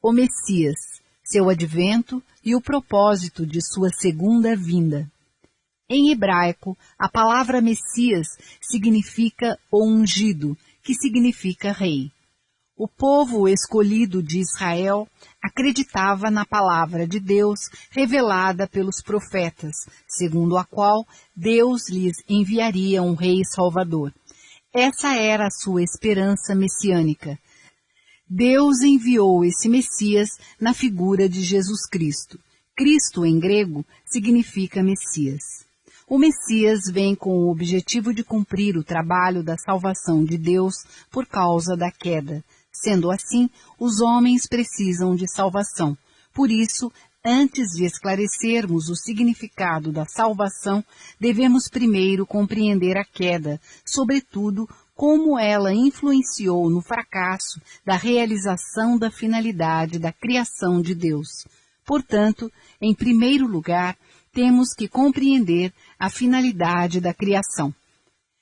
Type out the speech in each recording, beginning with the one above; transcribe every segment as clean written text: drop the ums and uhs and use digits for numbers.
o Messias, seu advento e o propósito de sua segunda vinda. Em hebraico, a palavra Messias significa o ungido, que significa rei. O povo escolhido de Israel acreditava na palavra de Deus revelada pelos profetas, segundo a qual Deus lhes enviaria um rei salvador. Essa era a sua esperança messiânica. Deus enviou esse Messias na figura de Jesus Cristo. Cristo, em grego, significa Messias. O Messias vem com o objetivo de cumprir o trabalho da salvação de Deus por causa da queda. Sendo assim, os homens precisam de salvação. Por isso, antes de esclarecermos o significado da salvação, devemos primeiro compreender a queda, sobretudo como ela influenciou no fracasso da realização da finalidade da criação de Deus. Portanto, em primeiro lugar, temos que compreender a finalidade da criação.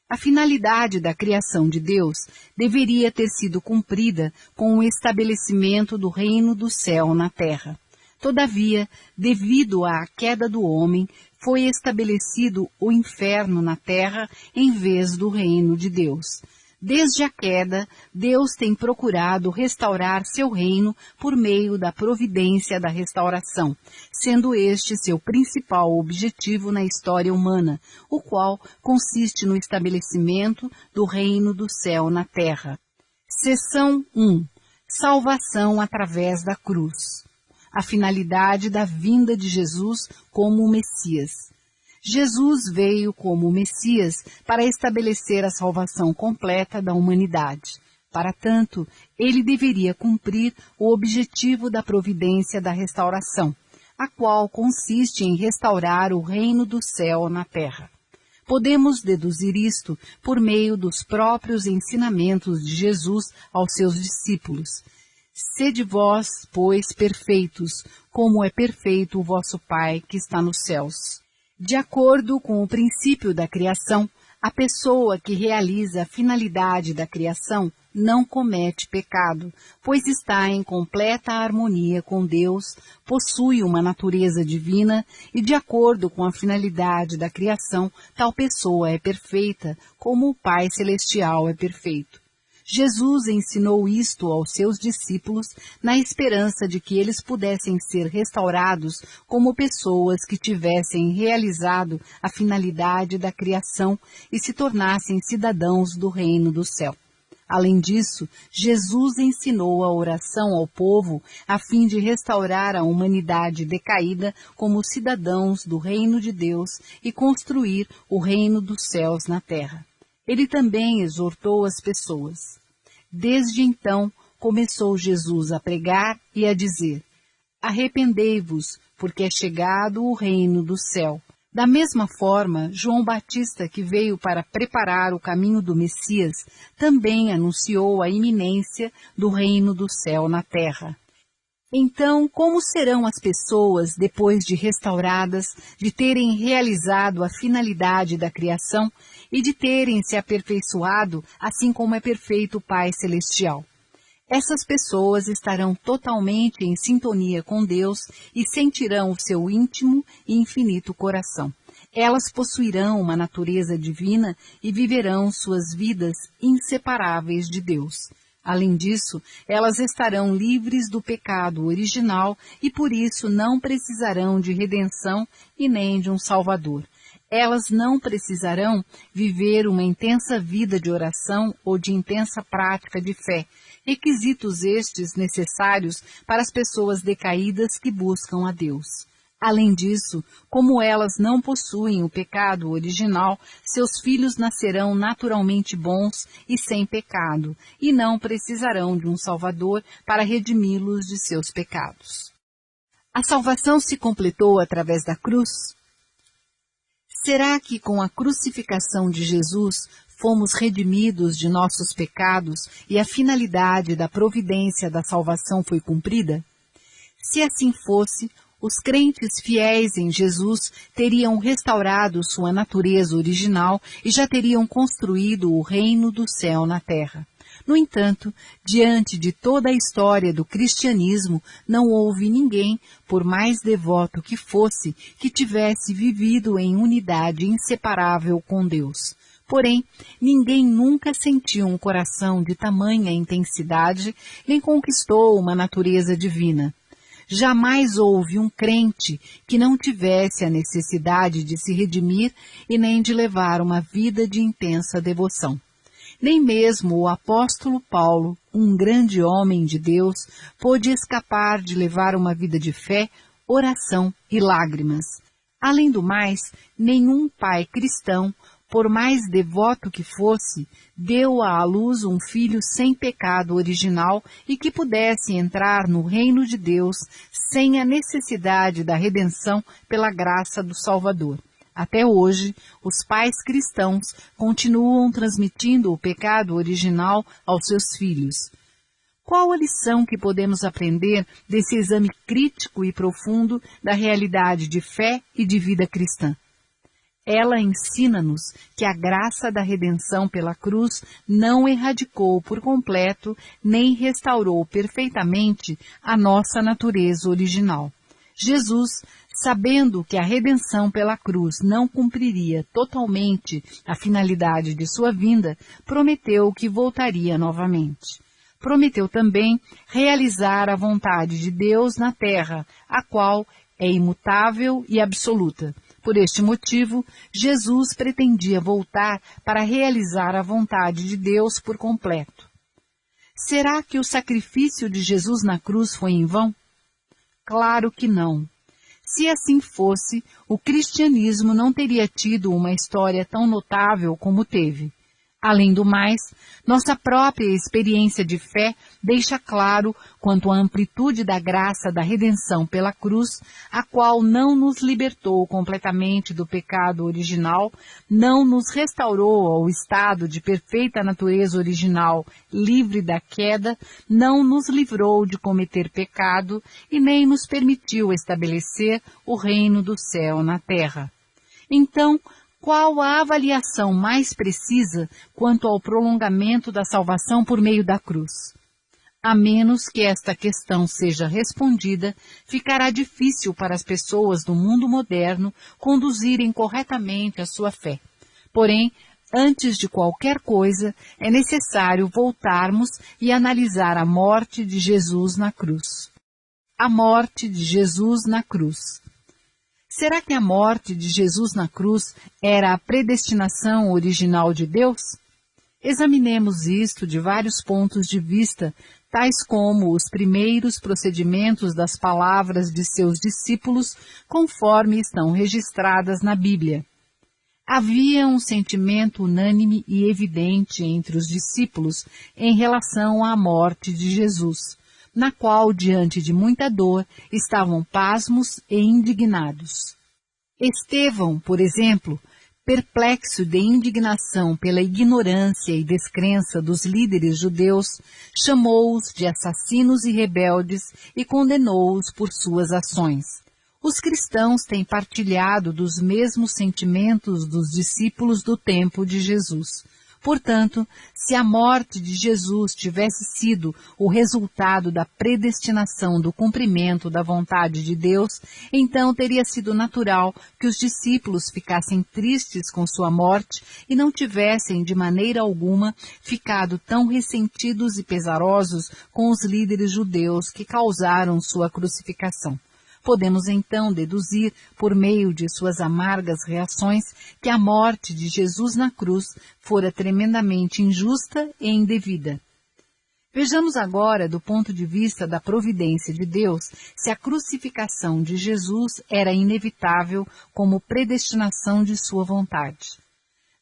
A finalidade da criação de Deus deveria ter sido cumprida com o estabelecimento do reino do céu na terra. Todavia, devido à queda do homem, foi estabelecido o inferno na terra em vez do reino de Deus. Desde a queda, Deus tem procurado restaurar seu reino por meio da providência da restauração, sendo este seu principal objetivo na história humana, o qual consiste no estabelecimento do reino do céu na terra. Seção 1. Salvação através da cruz. A finalidade da vinda de Jesus como o Messias. Jesus veio como Messias para estabelecer a salvação completa da humanidade. Para tanto, ele deveria cumprir o objetivo da providência da restauração, a qual consiste em restaurar o reino do céu na terra. Podemos deduzir isto por meio dos próprios ensinamentos de Jesus aos seus discípulos. Sede vós, pois, perfeitos, como é perfeito o vosso Pai que está nos céus. De acordo com o princípio da criação, a pessoa que realiza a finalidade da criação não comete pecado, pois está em completa harmonia com Deus, possui uma natureza divina e, de acordo com a finalidade da criação, tal pessoa é perfeita, como o Pai Celestial é perfeito. Jesus ensinou isto aos seus discípulos na esperança de que eles pudessem ser restaurados como pessoas que tivessem realizado a finalidade da criação e se tornassem cidadãos do reino do céu. Além disso, Jesus ensinou a oração ao povo a fim de restaurar a humanidade decaída como cidadãos do reino de Deus e construir o reino dos céus na terra. Ele também exortou as pessoas. Desde então, começou Jesus a pregar e a dizer: arrependei-vos, porque é chegado o reino do céu. Da mesma forma, João Batista, que veio para preparar o caminho do Messias, também anunciou a iminência do reino do céu na terra. Então, como serão as pessoas, depois de restauradas, de terem realizado a finalidade da criação e de terem se aperfeiçoado, assim como é perfeito o Pai Celestial? Essas pessoas estarão totalmente em sintonia com Deus e sentirão o seu íntimo e infinito coração. Elas possuirão uma natureza divina e viverão suas vidas inseparáveis de Deus. Além disso, elas estarão livres do pecado original e por isso não precisarão de redenção e nem de um Salvador. Elas não precisarão viver uma intensa vida de oração ou de intensa prática de fé, requisitos estes necessários para as pessoas decaídas que buscam a Deus. Além disso, como elas não possuem o pecado original, seus filhos nascerão naturalmente bons e sem pecado, e não precisarão de um Salvador para redimi-los de seus pecados. A salvação se completou através da cruz? Será que com a crucificação de Jesus fomos redimidos de nossos pecados e a finalidade da providência da salvação foi cumprida? Se assim fosse, os crentes fiéis em Jesus teriam restaurado sua natureza original e já teriam construído o reino do céu na terra. No entanto, diante de toda a história do cristianismo, não houve ninguém, por mais devoto que fosse, que tivesse vivido em unidade inseparável com Deus. Porém, ninguém nunca sentiu um coração de tamanha intensidade, nem conquistou uma natureza divina. Jamais houve um crente que não tivesse a necessidade de se redimir e nem de levar uma vida de intensa devoção. Nem mesmo o apóstolo Paulo, um grande homem de Deus, pôde escapar de levar uma vida de fé, oração e lágrimas. Além do mais, nenhum pai cristão, por mais devoto que fosse, deu à luz um filho sem pecado original e que pudesse entrar no reino de Deus sem a necessidade da redenção pela graça do Salvador. Até hoje, os pais cristãos continuam transmitindo o pecado original aos seus filhos. Qual a lição que podemos aprender desse exame crítico e profundo da realidade de fé e de vida cristã? Ela ensina-nos que a graça da redenção pela cruz não erradicou por completo nem restaurou perfeitamente a nossa natureza original. Jesus, sabendo que a redenção pela cruz não cumpriria totalmente a finalidade de sua vinda, prometeu que voltaria novamente. Prometeu também realizar a vontade de Deus na terra, a qual é imutável e absoluta. Por este motivo, Jesus pretendia voltar para realizar a vontade de Deus por completo. Será que o sacrifício de Jesus na cruz foi em vão? Claro que não. Se assim fosse, o cristianismo não teria tido uma história tão notável como teve. Além do mais, nossa própria experiência de fé deixa claro quanto à amplitude da graça da redenção pela cruz, a qual não nos libertou completamente do pecado original, não nos restaurou ao estado de perfeita natureza original, livre da queda, não nos livrou de cometer pecado e nem nos permitiu estabelecer o reino do céu na terra. Então, qual a avaliação mais precisa quanto ao prolongamento da salvação por meio da cruz? A menos que esta questão seja respondida, ficará difícil para as pessoas do mundo moderno conduzirem corretamente a sua fé. Porém, antes de qualquer coisa, é necessário voltarmos e analisar a morte de Jesus na cruz. A morte de Jesus na cruz. Será que a morte de Jesus na cruz era a predestinação original de Deus? Examinemos isto de vários pontos de vista, tais como os primeiros procedimentos das palavras de seus discípulos, conforme estão registradas na Bíblia. Havia um sentimento unânime e evidente entre os discípulos em relação à morte de Jesus, na qual, diante de muita dor, estavam pasmos e indignados. Estevão, por exemplo, perplexo de indignação pela ignorância e descrença dos líderes judeus, chamou-os de assassinos e rebeldes e condenou-os por suas ações. Os cristãos têm partilhado dos mesmos sentimentos dos discípulos do tempo de Jesus. Portanto, se a morte de Jesus tivesse sido o resultado da predestinação do cumprimento da vontade de Deus, então teria sido natural que os discípulos ficassem tristes com sua morte e não tivessem, de maneira alguma, ficado tão ressentidos e pesarosos com os líderes judeus que causaram sua crucificação. Podemos então deduzir, por meio de suas amargas reações, que a morte de Jesus na cruz fora tremendamente injusta e indevida. Vejamos agora, do ponto de vista da providência de Deus, se a crucificação de Jesus era inevitável como predestinação de sua vontade.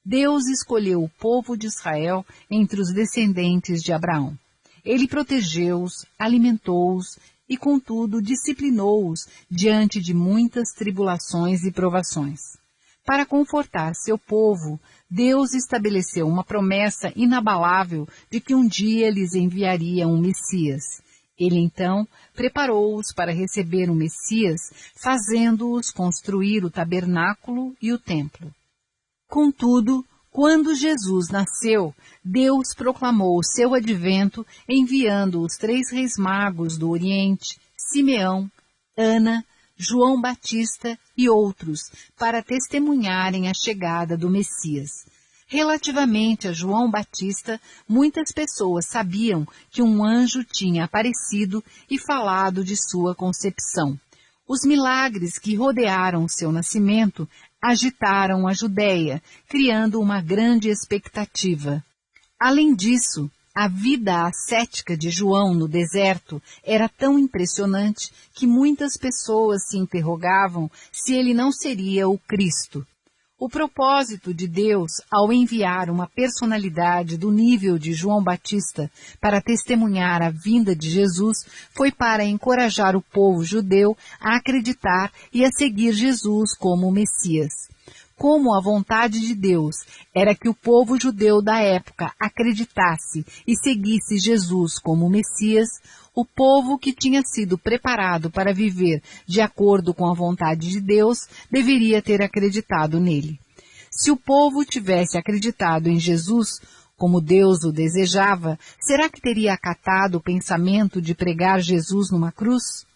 Deus escolheu o povo de Israel entre os descendentes de Abraão. Ele protegeu-os, alimentou-os e, contudo, disciplinou-os diante de muitas tribulações e provações. Para confortar seu povo, Deus estabeleceu uma promessa inabalável de que um dia lhes enviaria um Messias. Ele, então, preparou-os para receber o Messias, fazendo-os construir o tabernáculo e o templo. Contudo, Quando Jesus nasceu, Deus proclamou o seu advento enviando os 3 reis magos do Oriente, Simeão, Ana, João Batista e outros, para testemunharem a chegada do Messias. Relativamente a João Batista, muitas pessoas sabiam que um anjo tinha aparecido e falado de sua concepção. Os milagres que rodearam seu nascimento agitaram a Judéia, criando uma grande expectativa. Além disso, a vida ascética de João no deserto era tão impressionante que muitas pessoas se interrogavam se ele não seria o Cristo. O propósito de Deus, ao enviar uma personalidade do nível de João Batista para testemunhar a vinda de Jesus, foi para encorajar o povo judeu a acreditar e a seguir Jesus como o Messias. Como a vontade de Deus era que o povo judeu da época acreditasse e seguisse Jesus como Messias, o povo que tinha sido preparado para viver de acordo com a vontade de Deus deveria ter acreditado nele. Se o povo tivesse acreditado em Jesus, como Deus o desejava, será que teria acatado o pensamento de pregar Jesus numa cruz?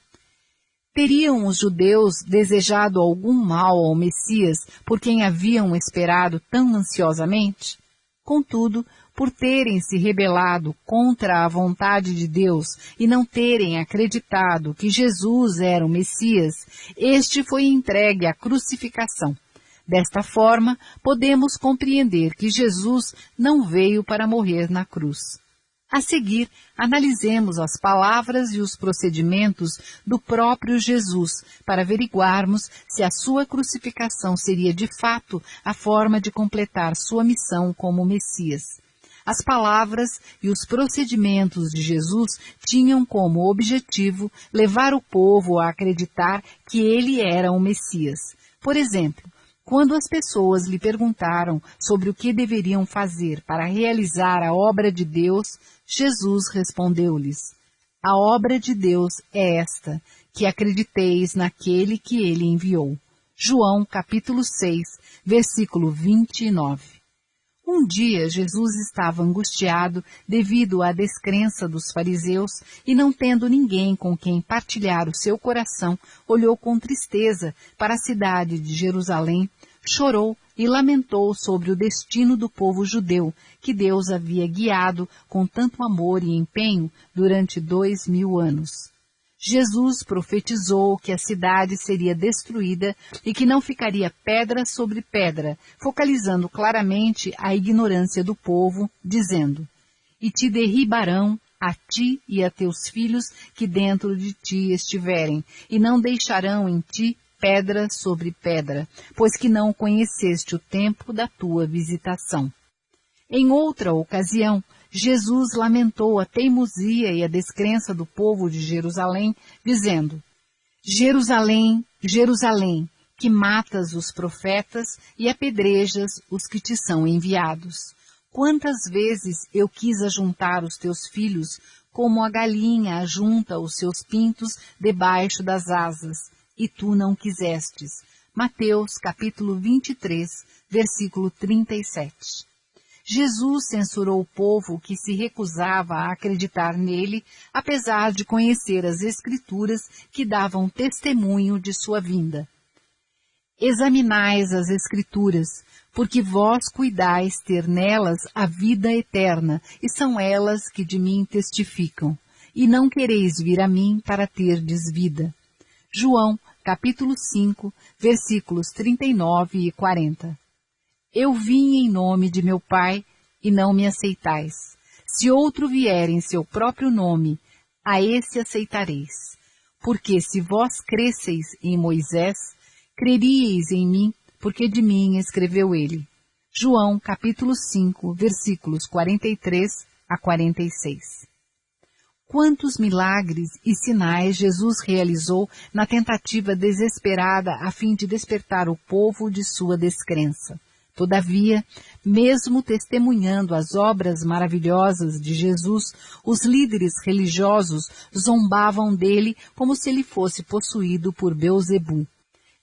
Teriam os judeus desejado algum mal ao Messias por quem haviam esperado tão ansiosamente? Contudo, por terem se rebelado contra a vontade de Deus e não terem acreditado que Jesus era o Messias, este foi entregue à crucificação. Desta forma, podemos compreender que Jesus não veio para morrer na cruz. A seguir, analisemos as palavras e os procedimentos do próprio Jesus para averiguarmos se a sua crucificação seria de fato a forma de completar sua missão como Messias. As palavras e os procedimentos de Jesus tinham como objetivo levar o povo a acreditar que ele era o Messias. Por exemplo, quando as pessoas lhe perguntaram sobre o que deveriam fazer para realizar a obra de Deus, Jesus respondeu-lhes: "A obra de Deus é esta, que acrediteis naquele que ele enviou." João capítulo 6, versículo 29. Um dia Jesus estava angustiado devido à descrença dos fariseus e, não tendo ninguém com quem partilhar o seu coração, olhou com tristeza para a cidade de Jerusalém, chorou e lamentou sobre o destino do povo judeu, que Deus havia guiado com tanto amor e empenho durante 2000 anos. Jesus profetizou que a cidade seria destruída e que não ficaria pedra sobre pedra, focalizando claramente a ignorância do povo, dizendo: "E te derribarão a ti e a teus filhos que dentro de ti estiverem, e não deixarão em ti pedra sobre pedra, pois que não conheceste o tempo da tua visitação." Em outra ocasião, Jesus lamentou a teimosia e a descrença do povo de Jerusalém, dizendo: "Jerusalém, Jerusalém, que matas os profetas e apedrejas os que te são enviados. Quantas vezes eu quis ajuntar os teus filhos, como a galinha ajunta os seus pintos debaixo das asas, e tu não quisestes." Mateus capítulo 23, versículo 37. Jesus censurou o povo que se recusava a acreditar nele, apesar de conhecer as Escrituras que davam testemunho de sua vinda. "Examinais as Escrituras, porque vós cuidais ter nelas a vida eterna, e são elas que de mim testificam, e não quereis vir a mim para terdes vida." João, capítulo 5, versículos 39 e 40. "Eu vim em nome de meu Pai, e não me aceitais. Se outro vier em seu próprio nome, a esse aceitareis. Porque se vós cresceis em Moisés, creríeis em mim, porque de mim escreveu ele." João, capítulo 5, versículos 43 a 46. Quantos milagres e sinais Jesus realizou na tentativa desesperada a fim de despertar o povo de sua descrença. Todavia, mesmo testemunhando as obras maravilhosas de Jesus, os líderes religiosos zombavam dele como se ele fosse possuído por Beelzebu.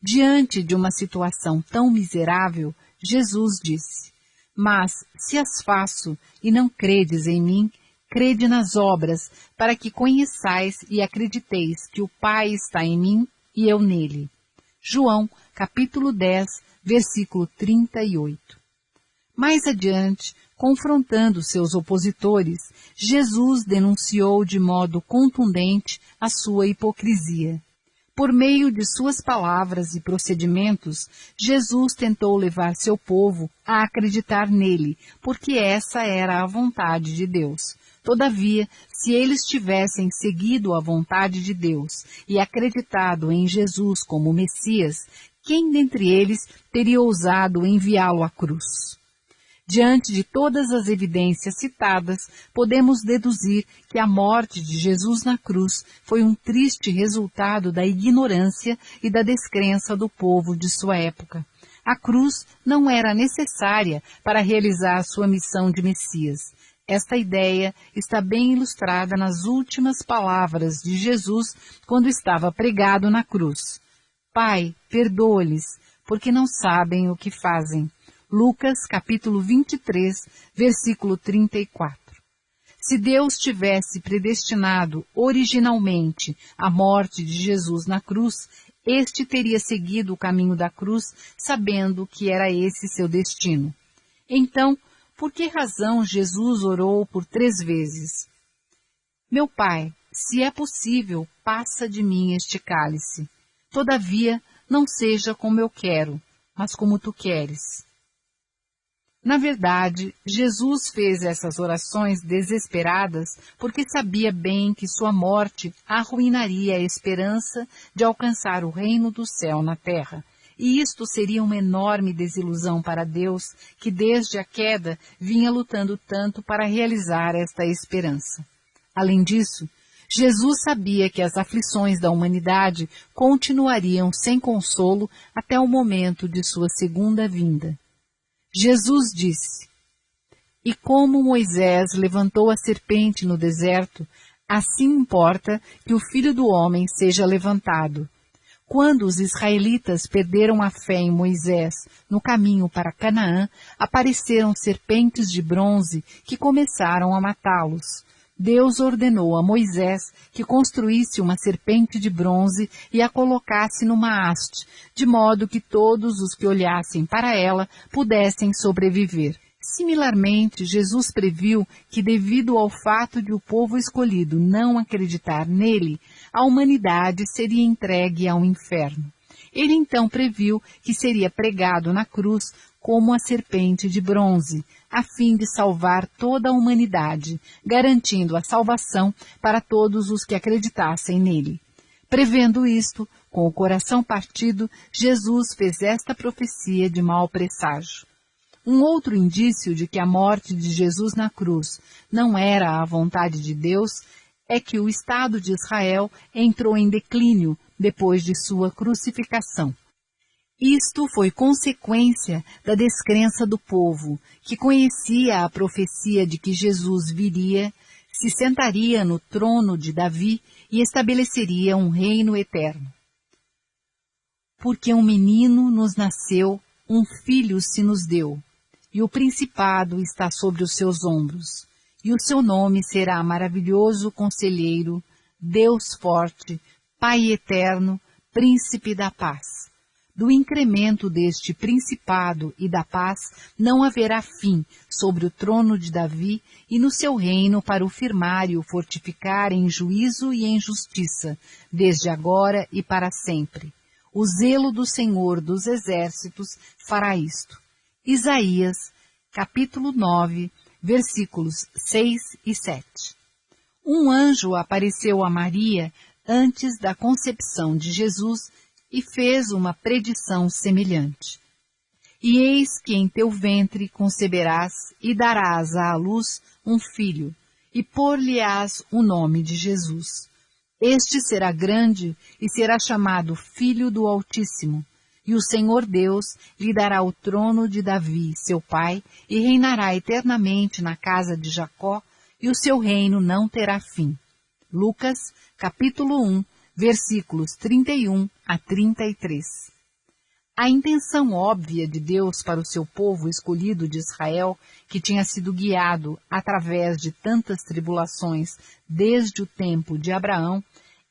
Diante de uma situação tão miserável, Jesus disse: Mas, se as faço e não credes em mim, crede nas obras, para que conheçais e acrediteis que o Pai está em mim e eu nele. João, capítulo 10, versículo 38. Mais adiante, confrontando seus opositores, Jesus denunciou de modo contundente a sua hipocrisia. Por meio de suas palavras e procedimentos, Jesus tentou levar seu povo a acreditar nele, porque essa era a vontade de Deus. Todavia, se eles tivessem seguido a vontade de Deus e acreditado em Jesus como Messias, quem dentre eles teria ousado enviá-lo à cruz? Diante de todas as evidências citadas, podemos deduzir que a morte de Jesus na cruz foi um triste resultado da ignorância e da descrença do povo de sua época. A cruz não era necessária para realizar sua missão de Messias. Esta ideia está bem ilustrada nas últimas palavras de Jesus quando estava pregado na cruz. Pai, perdoa-lhes, porque não sabem o que fazem. Lucas, capítulo 23, versículo 34. Se Deus tivesse predestinado originalmente a morte de Jesus na cruz, este teria seguido o caminho da cruz, sabendo que era esse seu destino. Então, por que razão Jesus orou por 3 vezes? Meu Pai, se é possível, passa de mim este cálice. Todavia, não seja como eu quero, mas como tu queres. Na verdade, Jesus fez essas orações desesperadas porque sabia bem que sua morte arruinaria a esperança de alcançar o reino do céu na terra. E isto seria uma enorme desilusão para Deus, que desde a queda vinha lutando tanto para realizar esta esperança. Além disso, Jesus sabia que as aflições da humanidade continuariam sem consolo até o momento de sua segunda vinda. Jesus disse: E como Moisés levantou a serpente no deserto, assim importa que o Filho do Homem seja levantado. Quando os israelitas perderam a fé em Moisés no caminho para Canaã, apareceram serpentes de bronze que começaram a matá-los. Deus ordenou a Moisés que construísse uma serpente de bronze e a colocasse numa haste, de modo que todos os que olhassem para ela pudessem sobreviver. Similarmente, Jesus previu que, devido ao fato de o povo escolhido não acreditar nele, a humanidade seria entregue ao inferno. Ele então previu que seria pregado na cruz como a serpente de bronze, a fim de salvar toda a humanidade, garantindo a salvação para todos os que acreditassem nele. Prevendo isto, com o coração partido, Jesus fez esta profecia de mau presságio. Um outro indício de que a morte de Jesus na cruz não era a vontade de Deus é que o Estado de Israel entrou em declínio depois de sua crucificação. Isto foi consequência da descrença do povo, que conhecia a profecia de que Jesus viria, se sentaria no trono de Davi e estabeleceria um reino eterno. Porque um menino nos nasceu, um filho se nos deu, e o principado está sobre os seus ombros, e o seu nome será Maravilhoso Conselheiro, Deus Forte, Pai Eterno, Príncipe da Paz. Do incremento deste principado e da paz não haverá fim sobre o trono de Davi e no seu reino para o firmar e o fortificar em juízo e em justiça, desde agora e para sempre. O zelo do Senhor dos Exércitos fará isto. Isaías, capítulo 9, versículos 6 e 7. Um anjo apareceu a Maria antes da concepção de Jesus e fez uma predição semelhante. E eis que em teu ventre conceberás e darás à luz um filho, e pôr-lhe-ás o nome de Jesus. Este será grande e será chamado Filho do Altíssimo, e o Senhor Deus lhe dará o trono de Davi, seu pai, e reinará eternamente na casa de Jacó, e o seu reino não terá fim. Lucas, capítulo 1, versículos 31 a 33. A intenção óbvia de Deus para o seu povo escolhido de Israel, que tinha sido guiado através de tantas tribulações desde o tempo de Abraão,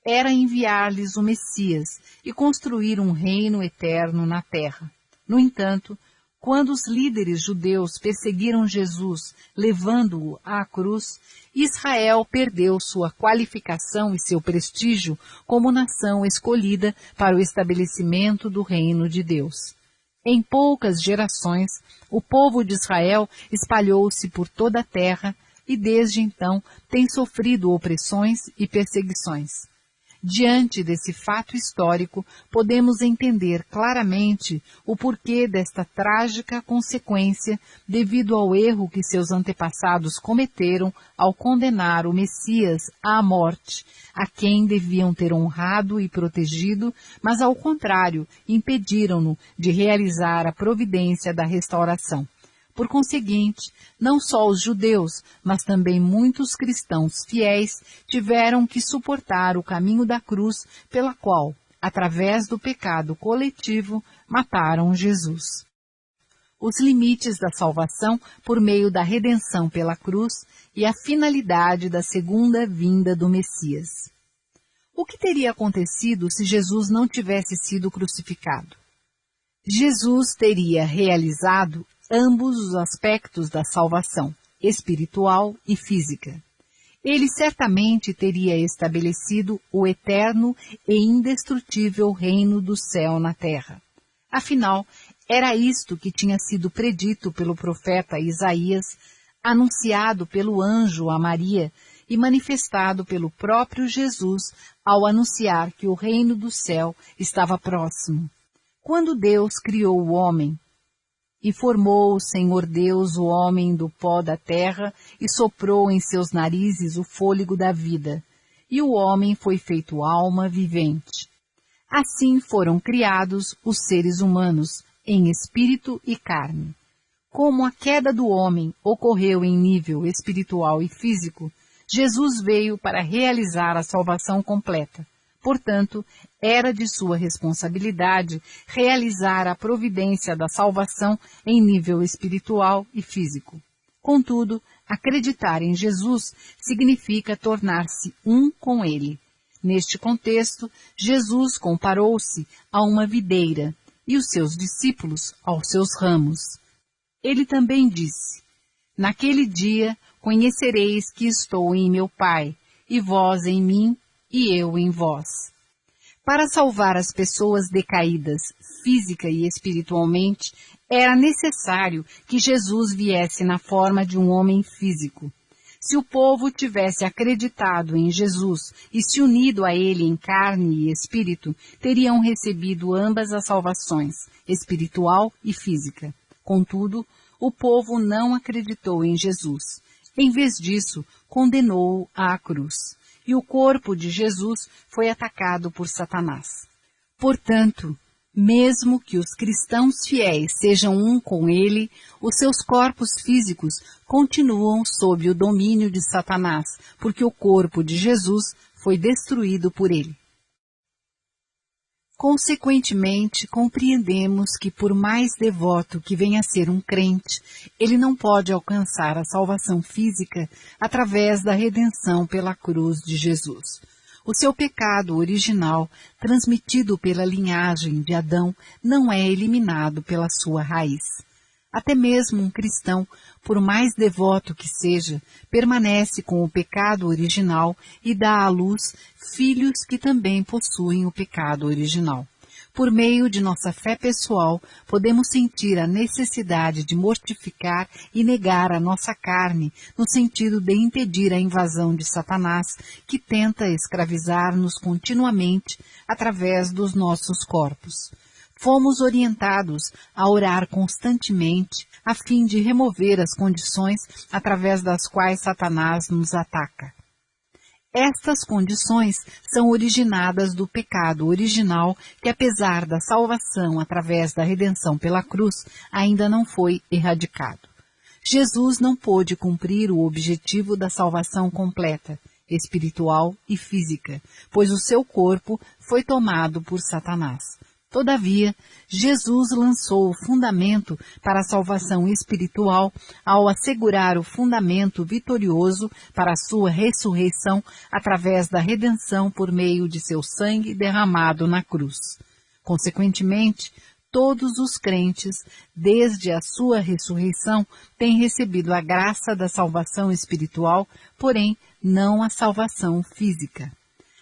era enviar-lhes o Messias e construir um reino eterno na terra. No entanto, quando os líderes judeus perseguiram Jesus, levando-o à cruz, Israel perdeu sua qualificação e seu prestígio como nação escolhida para o estabelecimento do reino de Deus. Em poucas gerações, o povo de Israel espalhou-se por toda a terra e desde então tem sofrido opressões e perseguições. Diante desse fato histórico, podemos entender claramente o porquê desta trágica consequência devido ao erro que seus antepassados cometeram ao condenar o Messias à morte, a quem deviam ter honrado e protegido, mas ao contrário, impediram-no de realizar a providência da restauração. Por conseguinte, não só os judeus, mas também muitos cristãos fiéis tiveram que suportar o caminho da cruz pela qual, através do pecado coletivo, mataram Jesus. Os limites da salvação por meio da redenção pela cruz e a finalidade da segunda vinda do Messias. O que teria acontecido se Jesus não tivesse sido crucificado? Jesus teria realizado ambos os aspectos da salvação, espiritual e física. Ele certamente teria estabelecido o eterno e indestrutível reino do céu na terra. Afinal, era isto que tinha sido predito pelo profeta Isaías, anunciado pelo anjo a Maria e manifestado pelo próprio Jesus ao anunciar que o reino do céu estava próximo. Quando Deus criou o homem, e formou o Senhor Deus o homem do pó da terra e soprou em seus narizes o fôlego da vida, e o homem foi feito alma vivente. Assim foram criados os seres humanos, em espírito e carne. Como a queda do homem ocorreu em nível espiritual e físico, Jesus veio para realizar a salvação completa. Portanto, era de sua responsabilidade realizar a providência da salvação em nível espiritual e físico. Contudo, acreditar em Jesus significa tornar-se um com Ele. Neste contexto, Jesus comparou-se a uma videira e os seus discípulos aos seus ramos. Ele também disse: "Naquele dia conhecereis que estou em meu Pai, e vós em mim, e eu em vós." Para salvar as pessoas decaídas, física e espiritualmente, era necessário que Jesus viesse na forma de um homem físico. Se o povo tivesse acreditado em Jesus e se unido a ele em carne e espírito, teriam recebido ambas as salvações, espiritual e física. Contudo, o povo não acreditou em Jesus. Em vez disso, condenou-o à cruz. E o corpo de Jesus foi atacado por Satanás. Portanto, mesmo que os cristãos fiéis sejam um com ele, os seus corpos físicos continuam sob o domínio de Satanás, porque o corpo de Jesus foi destruído por ele. Consequentemente, compreendemos que, por mais devoto que venha a ser um crente, ele não pode alcançar a salvação física através da redenção pela cruz de Jesus. O seu pecado original, transmitido pela linhagem de Adão, não é eliminado pela sua raiz. Até mesmo um cristão, por mais devoto que seja, permanece com o pecado original e dá à luz filhos que também possuem o pecado original. Por meio de nossa fé pessoal, podemos sentir a necessidade de mortificar e negar a nossa carne, no sentido de impedir a invasão de Satanás, que tenta escravizar-nos continuamente através dos nossos corpos. Fomos orientados a orar constantemente a fim de remover as condições através das quais Satanás nos ataca. Estas condições são originadas do pecado original que, apesar da salvação através da redenção pela cruz, ainda não foi erradicado. Jesus não pôde cumprir o objetivo da salvação completa, espiritual e física, pois o seu corpo foi tomado por Satanás. Todavia, Jesus lançou o fundamento para a salvação espiritual ao assegurar o fundamento vitorioso para a sua ressurreição através da redenção por meio de seu sangue derramado na cruz. Consequentemente, todos os crentes, desde a sua ressurreição, têm recebido a graça da salvação espiritual, porém não a salvação física.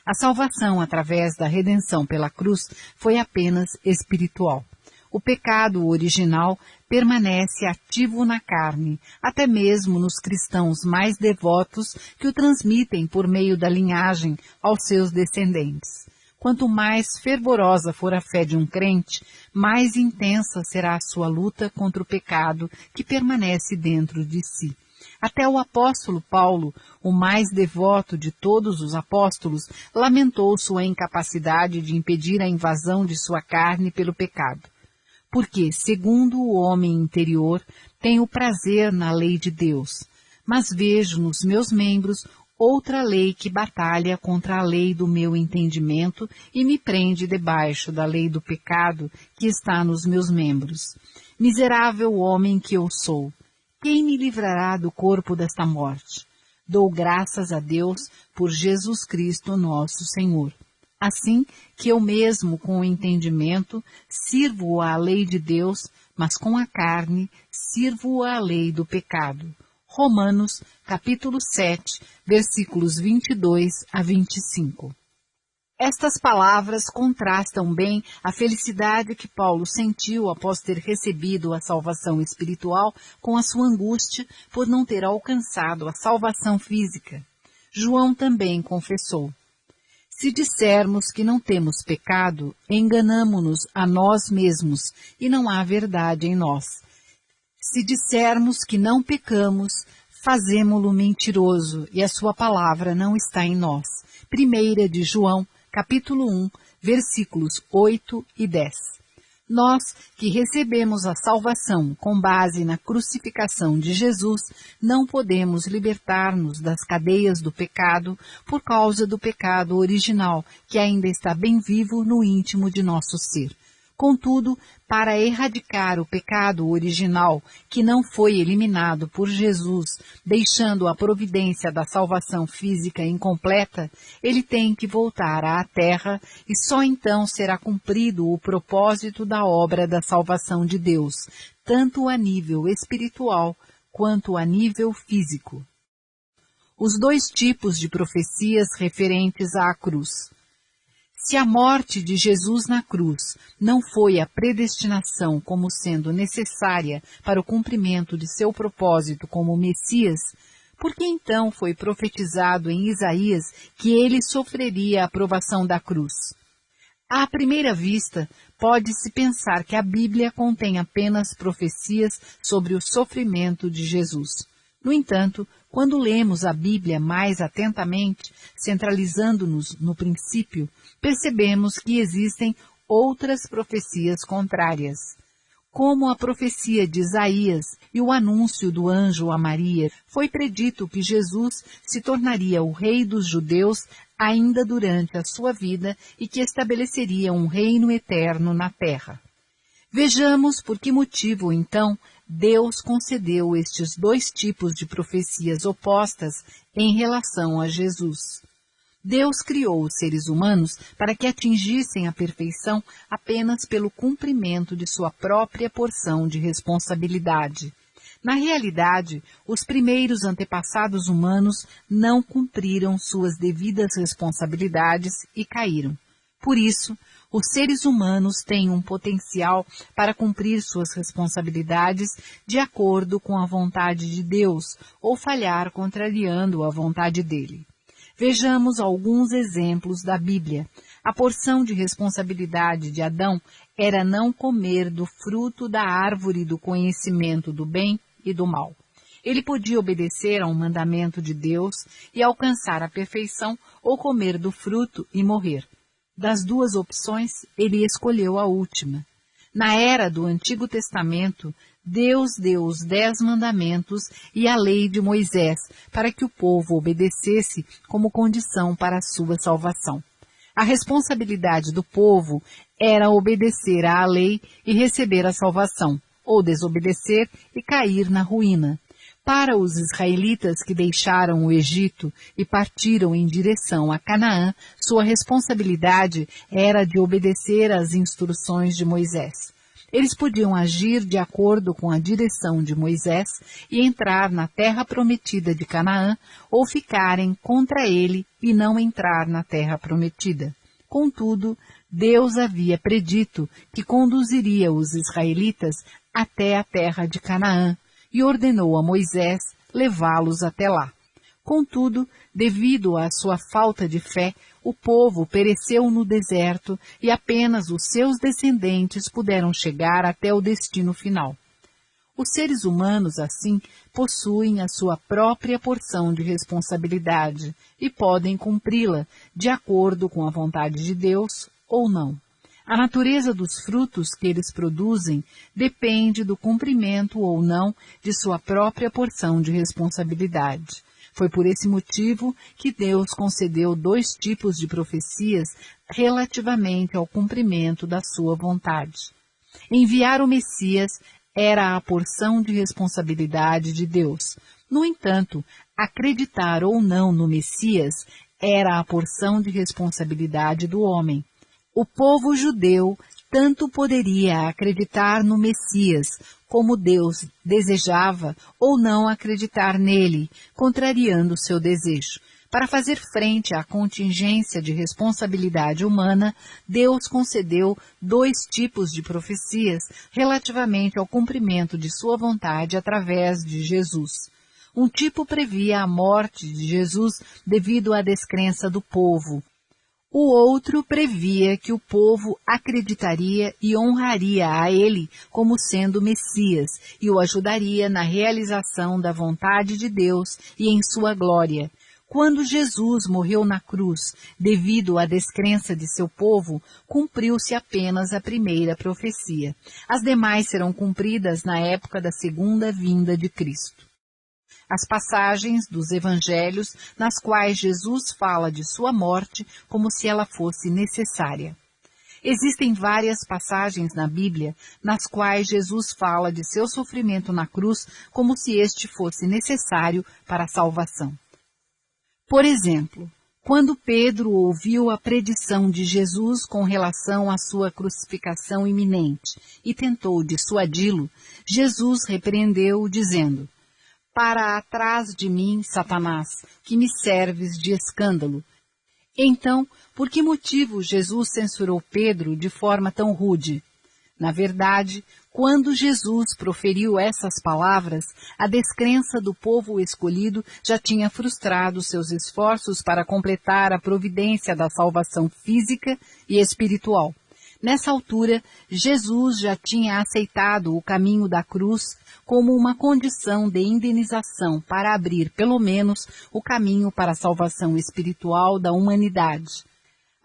A salvação através da redenção pela cruz foi apenas espiritual. O pecado original permanece ativo na carne, até mesmo nos cristãos mais devotos que o transmitem por meio da linhagem aos seus descendentes. Quanto mais fervorosa for a fé de um crente, mais intensa será a sua luta contra o pecado que permanece dentro de si. Até o apóstolo Paulo, o mais devoto de todos os apóstolos, lamentou sua incapacidade de impedir a invasão de sua carne pelo pecado. Porque, segundo o homem interior, tenho prazer na lei de Deus, mas vejo nos meus membros outra lei que batalha contra a lei do meu entendimento e me prende debaixo da lei do pecado que está nos meus membros. Miserável homem que eu sou! Quem me livrará do corpo desta morte? Dou graças a Deus por Jesus Cristo nosso Senhor. Assim que eu mesmo, com o entendimento, sirvo à lei de Deus, mas com a carne, sirvo à lei do pecado. Romanos, capítulo 7, versículos 22 a 25. Estas palavras contrastam bem a felicidade que Paulo sentiu após ter recebido a salvação espiritual com a sua angústia por não ter alcançado a salvação física. João também confessou: se dissermos que não temos pecado, enganamo-nos a nós mesmos e não há verdade em nós. Se dissermos que não pecamos, fazemo-lo mentiroso e a sua palavra não está em nós. 1 de João, capítulo 1, versículos 8 e 10. Nós, que recebemos a salvação com base na crucificação de Jesus, não podemos libertar-nos das cadeias do pecado por causa do pecado original, que ainda está bem vivo no íntimo de nosso ser. Contudo, para erradicar o pecado original, que não foi eliminado por Jesus, deixando a providência da salvação física incompleta, ele tem que voltar à terra e só então será cumprido o propósito da obra da salvação de Deus, tanto a nível espiritual quanto a nível físico. Os dois tipos de profecias referentes à cruz. Se a morte de Jesus na cruz não foi a predestinação como sendo necessária para o cumprimento de seu propósito como Messias, por que então foi profetizado em Isaías que ele sofreria a provação da cruz? À primeira vista, pode-se pensar que a Bíblia contém apenas profecias sobre o sofrimento de Jesus. No entanto, quando lemos a Bíblia mais atentamente, centralizando-nos no princípio, percebemos que existem outras profecias contrárias. Como a profecia de Isaías e o anúncio do anjo a Maria, foi predito que Jesus se tornaria o rei dos judeus ainda durante a sua vida e que estabeleceria um reino eterno na terra. Vejamos por que motivo, então, Deus concedeu estes dois tipos de profecias opostas em relação a Jesus. Deus criou os seres humanos para que atingissem a perfeição apenas pelo cumprimento de sua própria porção de responsabilidade. Na realidade, os primeiros antepassados humanos não cumpriram suas devidas responsabilidades e caíram. Por isso, os seres humanos têm um potencial para cumprir suas responsabilidades de acordo com a vontade de Deus ou falhar contrariando a vontade dele. Vejamos alguns exemplos da Bíblia. A porção de responsabilidade de Adão era não comer do fruto da árvore do conhecimento do bem e do mal. Ele podia obedecer a um mandamento de Deus e alcançar a perfeição ou comer do fruto e morrer. Das duas opções, ele escolheu a última. Na era do Antigo Testamento, Deus deu os 10 mandamentos e a lei de Moisés para que o povo obedecesse como condição para a sua salvação. A responsabilidade do povo era obedecer à lei e receber a salvação, ou desobedecer e cair na ruína. Para os israelitas que deixaram o Egito e partiram em direção a Canaã, sua responsabilidade era de obedecer às instruções de Moisés. Eles podiam agir de acordo com a direção de Moisés e entrar na terra prometida de Canaã, ou ficarem contra ele e não entrar na terra prometida. Contudo, Deus havia predito que conduziria os israelitas até a terra de Canaã e ordenou a Moisés levá-los até lá. Contudo, devido à sua falta de fé, o povo pereceu no deserto e apenas os seus descendentes puderam chegar até o destino final. Os seres humanos, assim, possuem a sua própria porção de responsabilidade e podem cumpri-la de acordo com a vontade de Deus ou não. A natureza dos frutos que eles produzem depende do cumprimento ou não de sua própria porção de responsabilidade. Foi por esse motivo que Deus concedeu 2 tipos de profecias relativamente ao cumprimento da sua vontade. Enviar o Messias era a porção de responsabilidade de Deus. No entanto, acreditar ou não no Messias era a porção de responsabilidade do homem. O povo judeu tanto poderia acreditar no Messias, como Deus desejava, ou não acreditar nele, contrariando seu desejo. Para fazer frente à contingência de responsabilidade humana, Deus concedeu 2 tipos de profecias relativamente ao cumprimento de sua vontade através de Jesus. Um tipo previa a morte de Jesus devido à descrença do povo. O outro previa que o povo acreditaria e honraria a ele como sendo Messias e o ajudaria na realização da vontade de Deus e em sua glória. Quando Jesus morreu na cruz, devido à descrença de seu povo, cumpriu-se apenas a primeira profecia. As demais serão cumpridas na época da segunda vinda de Cristo. As passagens dos evangelhos nas quais Jesus fala de sua morte como se ela fosse necessária. Existem várias passagens na Bíblia nas quais Jesus fala de seu sofrimento na cruz como se este fosse necessário para a salvação. Por exemplo, quando Pedro ouviu a predição de Jesus com relação à sua crucificação iminente e tentou dissuadi-lo, Jesus repreendeu-o dizendo: "Para atrás de mim, Satanás, que me serves de escândalo." Então, por que motivo Jesus censurou Pedro de forma tão rude? Na verdade, quando Jesus proferiu essas palavras, a descrença do povo escolhido já tinha frustrado seus esforços para completar a providência da salvação física e espiritual. Nessa altura, Jesus já tinha aceitado o caminho da cruz como uma condição de indenização para abrir, pelo menos, o caminho para a salvação espiritual da humanidade.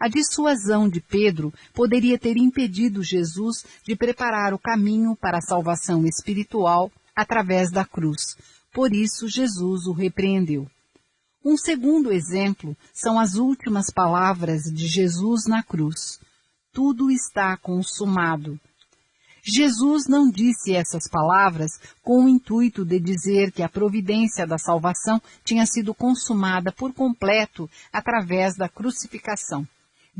A dissuasão de Pedro poderia ter impedido Jesus de preparar o caminho para a salvação espiritual através da cruz. Por isso, Jesus o repreendeu. Um segundo exemplo são as últimas palavras de Jesus na cruz: "Tudo está consumado." Jesus não disse essas palavras com o intuito de dizer que a providência da salvação tinha sido consumada por completo através da crucificação.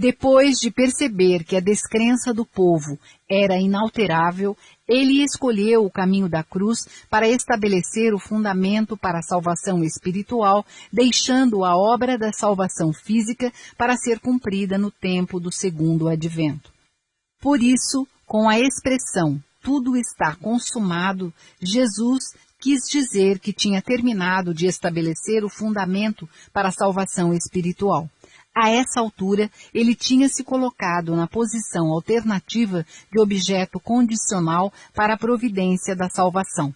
Depois de perceber que a descrença do povo era inalterável, ele escolheu o caminho da cruz para estabelecer o fundamento para a salvação espiritual, deixando a obra da salvação física para ser cumprida no tempo do segundo advento. Por isso, com a expressão "tudo está consumado", Jesus quis dizer que tinha terminado de estabelecer o fundamento para a salvação espiritual. A essa altura, ele tinha se colocado na posição alternativa de objeto condicional para a providência da salvação.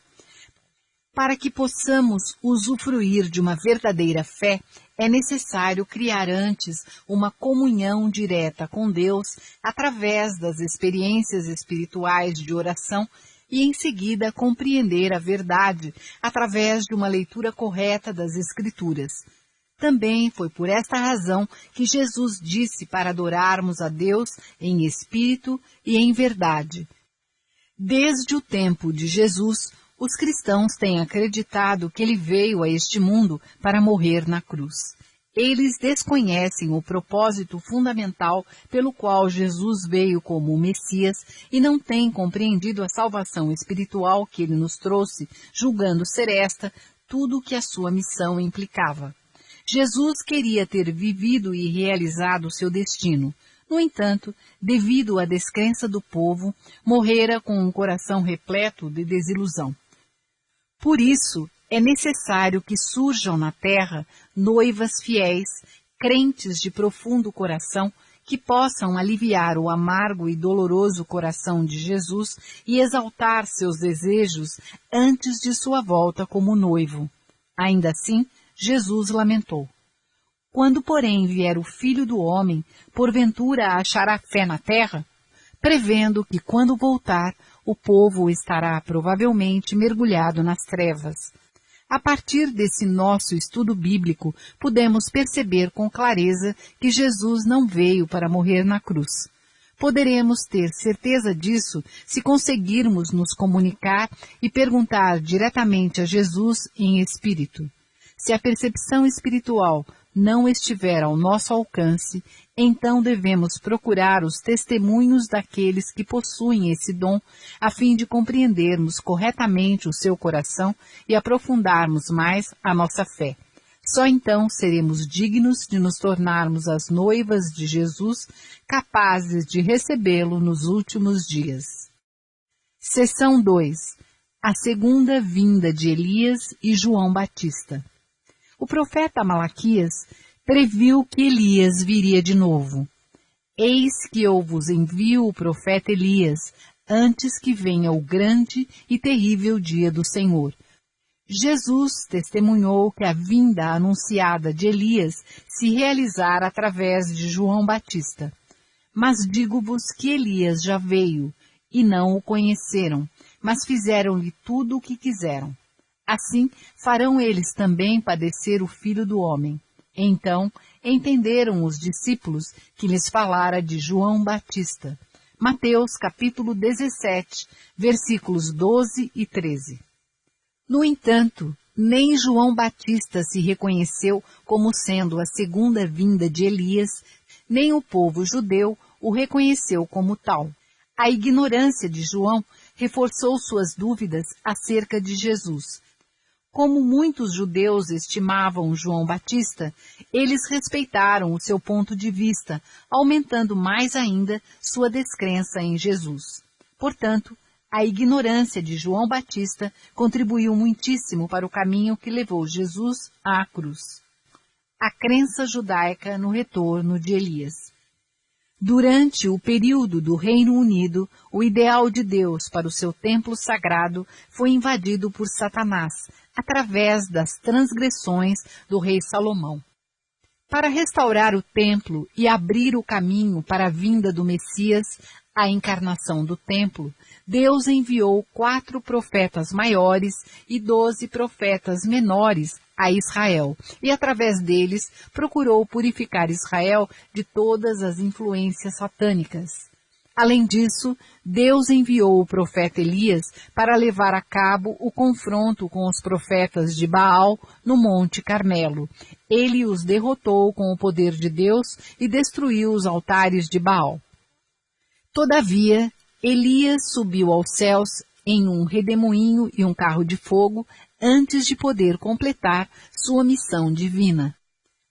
Para que possamos usufruir de uma verdadeira fé, é necessário criar antes uma comunhão direta com Deus através das experiências espirituais de oração e, em seguida, compreender a verdade através de uma leitura correta das Escrituras. Também foi por esta razão que Jesus disse para adorarmos a Deus em espírito e em verdade. Desde o tempo de Jesus, os cristãos têm acreditado que ele veio a este mundo para morrer na cruz. Eles desconhecem o propósito fundamental pelo qual Jesus veio como o Messias e não têm compreendido a salvação espiritual que ele nos trouxe, julgando ser esta tudo o que a sua missão implicava. Jesus queria ter vivido e realizado seu destino. No entanto, devido à descrença do povo, morrera com um coração repleto de desilusão. Por isso, é necessário que surjam na terra noivas fiéis, crentes de profundo coração, que possam aliviar o amargo e doloroso coração de Jesus e exaltar seus desejos antes de sua volta como noivo. Ainda assim, Jesus lamentou: quando, porém, vier o Filho do Homem, porventura achará fé na terra? Prevendo que, quando voltar, o povo estará provavelmente mergulhado nas trevas. A partir desse nosso estudo bíblico, podemos perceber com clareza que Jesus não veio para morrer na cruz. Poderemos ter certeza disso se conseguirmos nos comunicar e perguntar diretamente a Jesus em espírito. Se a percepção espiritual não estiver ao nosso alcance, então devemos procurar os testemunhos daqueles que possuem esse dom, a fim de compreendermos corretamente o seu coração e aprofundarmos mais a nossa fé. Só então seremos dignos de nos tornarmos as noivas de Jesus, capazes de recebê-lo nos últimos dias. Seção 2. A segunda vinda de Elias e João Batista. O profeta Malaquias previu que Elias viria de novo. Eis que eu vos envio o profeta Elias, antes que venha o grande e terrível dia do Senhor. Jesus testemunhou que a vinda anunciada de Elias se realizara através de João Batista. Mas digo-vos que Elias já veio, e não o conheceram, mas fizeram-lhe tudo o que quiseram. Assim farão eles também padecer o Filho do Homem. Então entenderam os discípulos que lhes falara de João Batista. Mateus capítulo 17, versículos 12 e 13. No entanto, nem João Batista se reconheceu como sendo a segunda vinda de Elias, nem o povo judeu o reconheceu como tal. A ignorância de João reforçou suas dúvidas acerca de Jesus. Como muitos judeus estimavam João Batista, eles respeitaram o seu ponto de vista, aumentando mais ainda sua descrença em Jesus. Portanto, a ignorância de João Batista contribuiu muitíssimo para o caminho que levou Jesus à cruz. A crença judaica no retorno de Elias. Durante o período do Reino Unido, o ideal de Deus para o seu templo sagrado foi invadido por Satanás, através das transgressões do rei Salomão. Para restaurar o templo e abrir o caminho para a vinda do Messias, a encarnação do templo, Deus enviou 4 profetas maiores e 12 profetas menores a Israel, e através deles procurou purificar Israel de todas as influências satânicas. Além disso, Deus enviou o profeta Elias para levar a cabo o confronto com os profetas de Baal no Monte Carmelo. Ele os derrotou com o poder de Deus e destruiu os altares de Baal. Todavia, Elias subiu aos céus em um redemoinho e um carro de fogo antes de poder completar sua missão divina.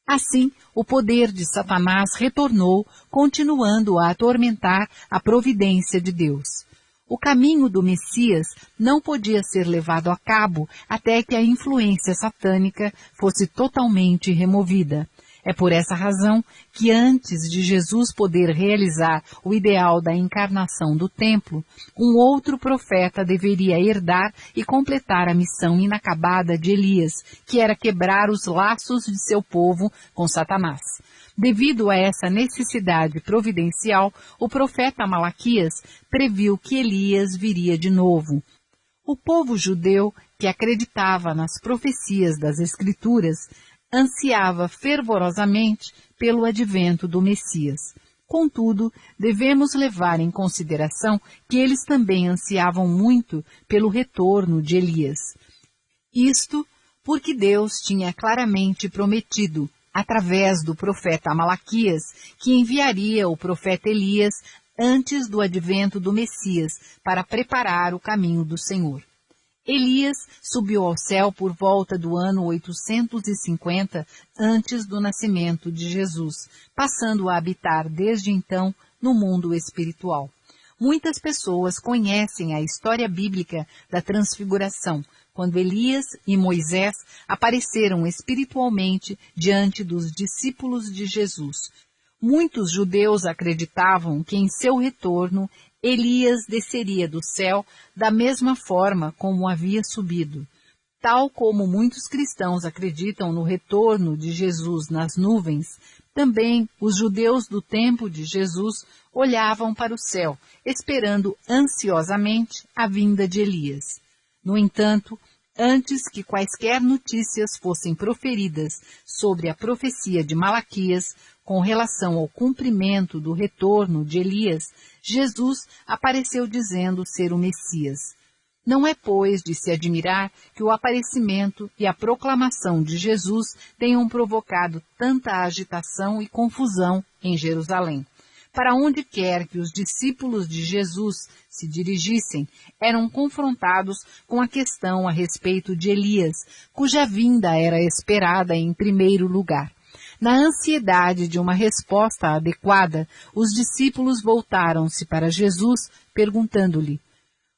Assim, o poder de Satanás retornou, continuando a atormentar a providência de Deus. O caminho do Messias não podia ser levado a cabo até que a influência satânica fosse totalmente removida. É por essa razão que antes de Jesus poder realizar o ideal da encarnação do templo, um outro profeta deveria herdar e completar a missão inacabada de Elias, que era quebrar os laços de seu povo com Satanás. Devido a essa necessidade providencial, o profeta Malaquias previu que Elias viria de novo. O povo judeu, que acreditava nas profecias das Escrituras, ansiava fervorosamente pelo advento do Messias. Contudo, devemos levar em consideração que eles também ansiavam muito pelo retorno de Elias. Isto porque Deus tinha claramente prometido, através do profeta Malaquias, que enviaria o profeta Elias antes do advento do Messias para preparar o caminho do Senhor. Elias subiu ao céu por volta do ano 850 antes do nascimento de Jesus, passando a habitar desde então no mundo espiritual. Muitas pessoas conhecem a história bíblica da transfiguração, quando Elias e Moisés apareceram espiritualmente diante dos discípulos de Jesus. Muitos judeus acreditavam que em seu retorno Elias desceria do céu da mesma forma como havia subido. Tal como muitos cristãos acreditam no retorno de Jesus nas nuvens, também os judeus do tempo de Jesus olhavam para o céu, esperando ansiosamente a vinda de Elias. No entanto, antes que quaisquer notícias fossem proferidas sobre a profecia de Malaquias com relação ao cumprimento do retorno de Elias, Jesus apareceu dizendo ser o Messias. Não é, pois, de se admirar que o aparecimento e a proclamação de Jesus tenham provocado tanta agitação e confusão em Jerusalém. Para onde quer que os discípulos de Jesus se dirigissem, eram confrontados com a questão a respeito de Elias, cuja vinda era esperada em primeiro lugar. Na ansiedade de uma resposta adequada, os discípulos voltaram-se para Jesus, perguntando-lhe: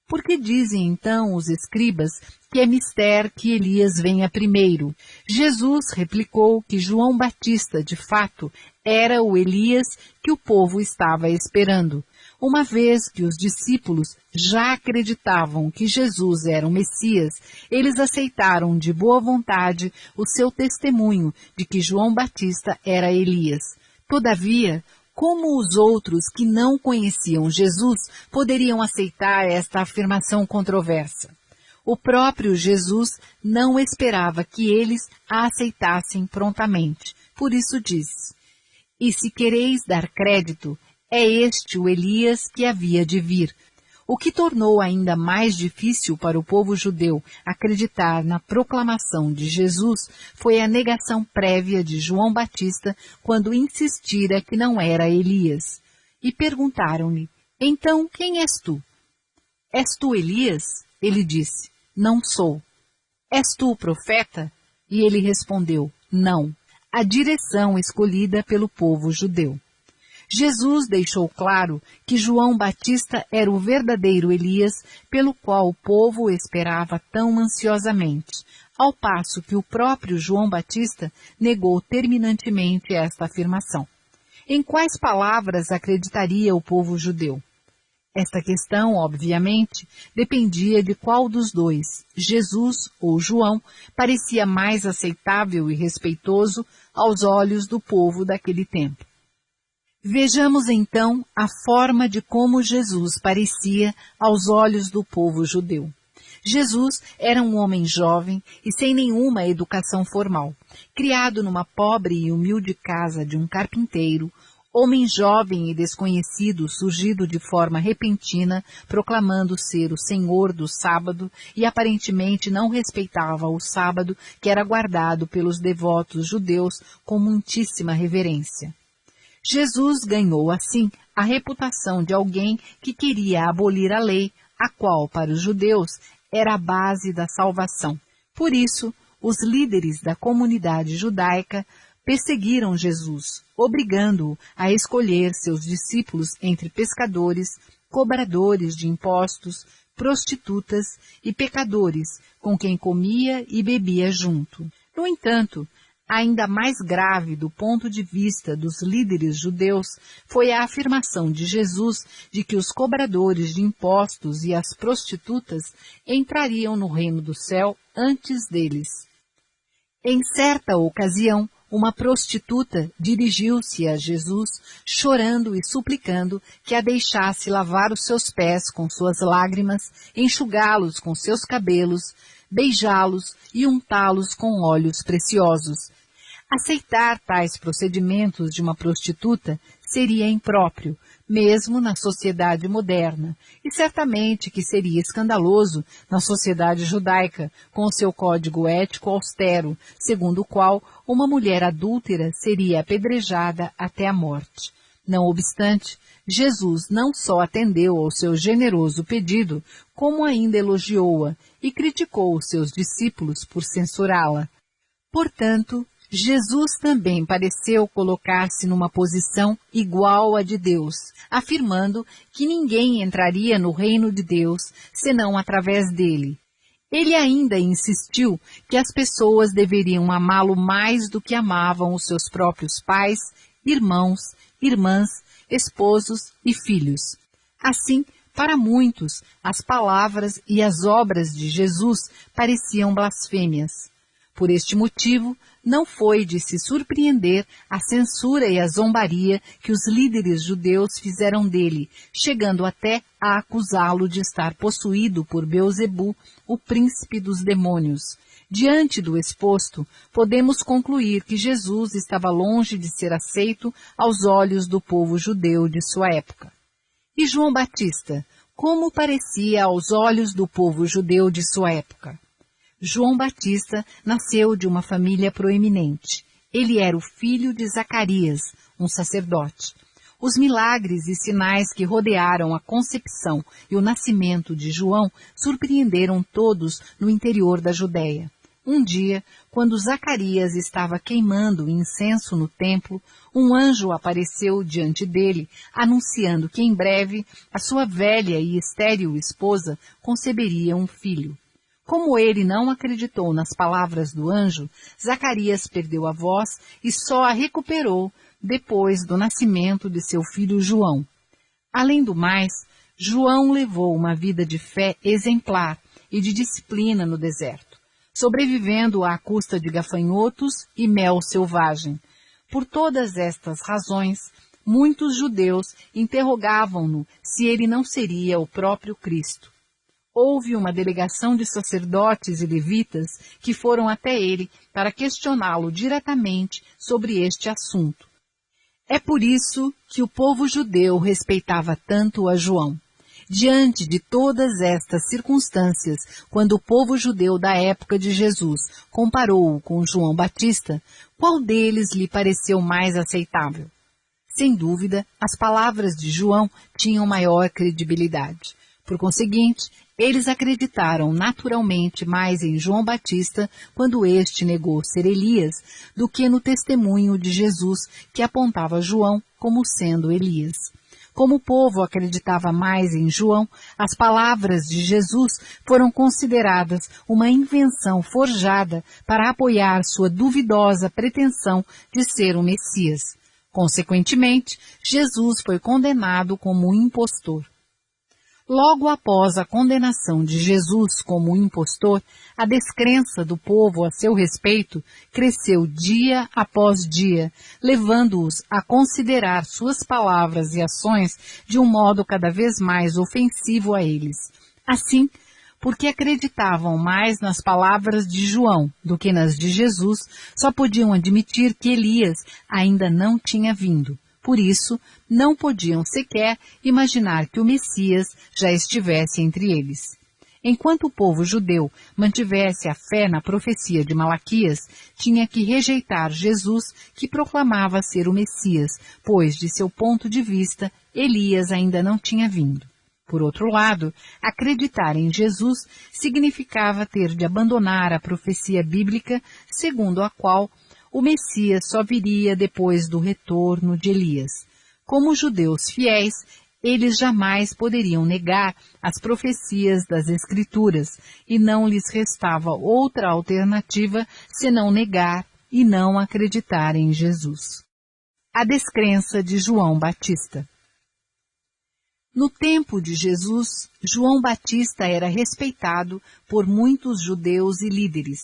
por que dizem então os escribas que é mister que Elias venha primeiro? Jesus replicou que João Batista, de fato, era o Elias que o povo estava esperando. Uma vez que os discípulos já acreditavam que Jesus era o Messias, eles aceitaram de boa vontade o seu testemunho de que João Batista era Elias. Todavia, como os outros que não conheciam Jesus poderiam aceitar esta afirmação controversa? O próprio Jesus não esperava que eles a aceitassem prontamente. Por isso diz: e se quereis dar crédito, é este o Elias que havia de vir. O que tornou ainda mais difícil para o povo judeu acreditar na proclamação de Jesus foi a negação prévia de João Batista quando insistira que não era Elias. E perguntaram-lhe: então quem és tu? És tu Elias? Ele disse: não sou. És tu o profeta? E ele respondeu: não. A direção escolhida pelo povo judeu. Jesus deixou claro que João Batista era o verdadeiro Elias pelo qual o povo esperava tão ansiosamente, ao passo que o próprio João Batista negou terminantemente esta afirmação. Em quais palavras acreditaria o povo judeu? Esta questão, obviamente, dependia de qual dos dois, Jesus ou João, parecia mais aceitável e respeitoso aos olhos do povo daquele tempo. Vejamos então a forma de como Jesus parecia aos olhos do povo judeu. Jesus era um homem jovem e sem nenhuma educação formal, criado numa pobre e humilde casa de um carpinteiro, homem jovem e desconhecido surgido de forma repentina, proclamando ser o Senhor do sábado e aparentemente não respeitava o sábado que era guardado pelos devotos judeus com muitíssima reverência. Jesus ganhou, assim, a reputação de alguém que queria abolir a lei, a qual, para os judeus, era a base da salvação. Por isso, os líderes da comunidade judaica perseguiram Jesus, obrigando-o a escolher seus discípulos entre pescadores, cobradores de impostos, prostitutas e pecadores, com quem comia e bebia junto. No entanto, ainda mais grave do ponto de vista dos líderes judeus foi a afirmação de Jesus de que os cobradores de impostos e as prostitutas entrariam no reino do céu antes deles. Em certa ocasião, uma prostituta dirigiu-se a Jesus, chorando e suplicando que a deixasse lavar os seus pés com suas lágrimas, enxugá-los com seus cabelos, beijá-los e untá-los com óleos preciosos. Aceitar tais procedimentos de uma prostituta seria impróprio, mesmo na sociedade moderna, e certamente que seria escandaloso na sociedade judaica, com seu código ético austero, segundo o qual uma mulher adúltera seria apedrejada até a morte. Não obstante, Jesus não só atendeu ao seu generoso pedido, como ainda elogiou-a e criticou os seus discípulos por censurá-la. Portanto, Jesus também pareceu colocar-se numa posição igual à de Deus, afirmando que ninguém entraria no reino de Deus senão através dele. Ele ainda insistiu que as pessoas deveriam amá-lo mais do que amavam os seus próprios pais, irmãos, irmãs, esposos e filhos. Assim, para muitos, as palavras e as obras de Jesus pareciam blasfêmias. Por este motivo, não foi de se surpreender a censura e a zombaria que os líderes judeus fizeram dele, chegando até a acusá-lo de estar possuído por Beelzebu, o príncipe dos demônios. Diante do exposto, podemos concluir que Jesus estava longe de ser aceito aos olhos do povo judeu de sua época. E João Batista, como parecia aos olhos do povo judeu de sua época? João Batista nasceu de uma família proeminente. Ele era o filho de Zacarias, um sacerdote. Os milagres e sinais que rodearam a concepção e o nascimento de João surpreenderam todos no interior da Judéia. Um dia, quando Zacarias estava queimando incenso no templo, um anjo apareceu diante dele, anunciando que em breve a sua velha e estéril esposa conceberia um filho. Como ele não acreditou nas palavras do anjo, Zacarias perdeu a voz e só a recuperou depois do nascimento de seu filho João. Além do mais, João levou uma vida de fé exemplar e de disciplina no deserto, sobrevivendo à custa de gafanhotos e mel selvagem. Por todas estas razões, muitos judeus interrogavam-no se ele não seria o próprio Cristo. Houve uma delegação de sacerdotes e levitas que foram até ele para questioná-lo diretamente sobre este assunto. É por isso que o povo judeu respeitava tanto a João. Diante de todas estas circunstâncias, quando o povo judeu da época de Jesus comparou-o com João Batista, qual deles lhe pareceu mais aceitável? Sem dúvida, as palavras de João tinham maior credibilidade. Por conseguinte, eles acreditaram naturalmente mais em João Batista quando este negou ser Elias do que no testemunho de Jesus que apontava João como sendo Elias. Como o povo acreditava mais em João, as palavras de Jesus foram consideradas uma invenção forjada para apoiar sua duvidosa pretensão de ser o Messias. Consequentemente, Jesus foi condenado como um impostor. Logo após a condenação de Jesus como impostor, a descrença do povo a seu respeito cresceu dia após dia, levando-os a considerar suas palavras e ações de um modo cada vez mais ofensivo a eles. Assim, porque acreditavam mais nas palavras de João do que nas de Jesus, só podiam admitir que Elias ainda não tinha vindo. Por isso, não podiam sequer imaginar que o Messias já estivesse entre eles. Enquanto o povo judeu mantivesse a fé na profecia de Malaquias, tinha que rejeitar Jesus, que proclamava ser o Messias, pois, de seu ponto de vista, Elias ainda não tinha vindo. Por outro lado, acreditar em Jesus significava ter de abandonar a profecia bíblica, segundo a qual o Messias só viria depois do retorno de Elias. Como judeus fiéis, eles jamais poderiam negar as profecias das Escrituras, e não lhes restava outra alternativa senão negar e não acreditar em Jesus. A descrença de João Batista. No tempo de Jesus, João Batista era respeitado por muitos judeus e líderes.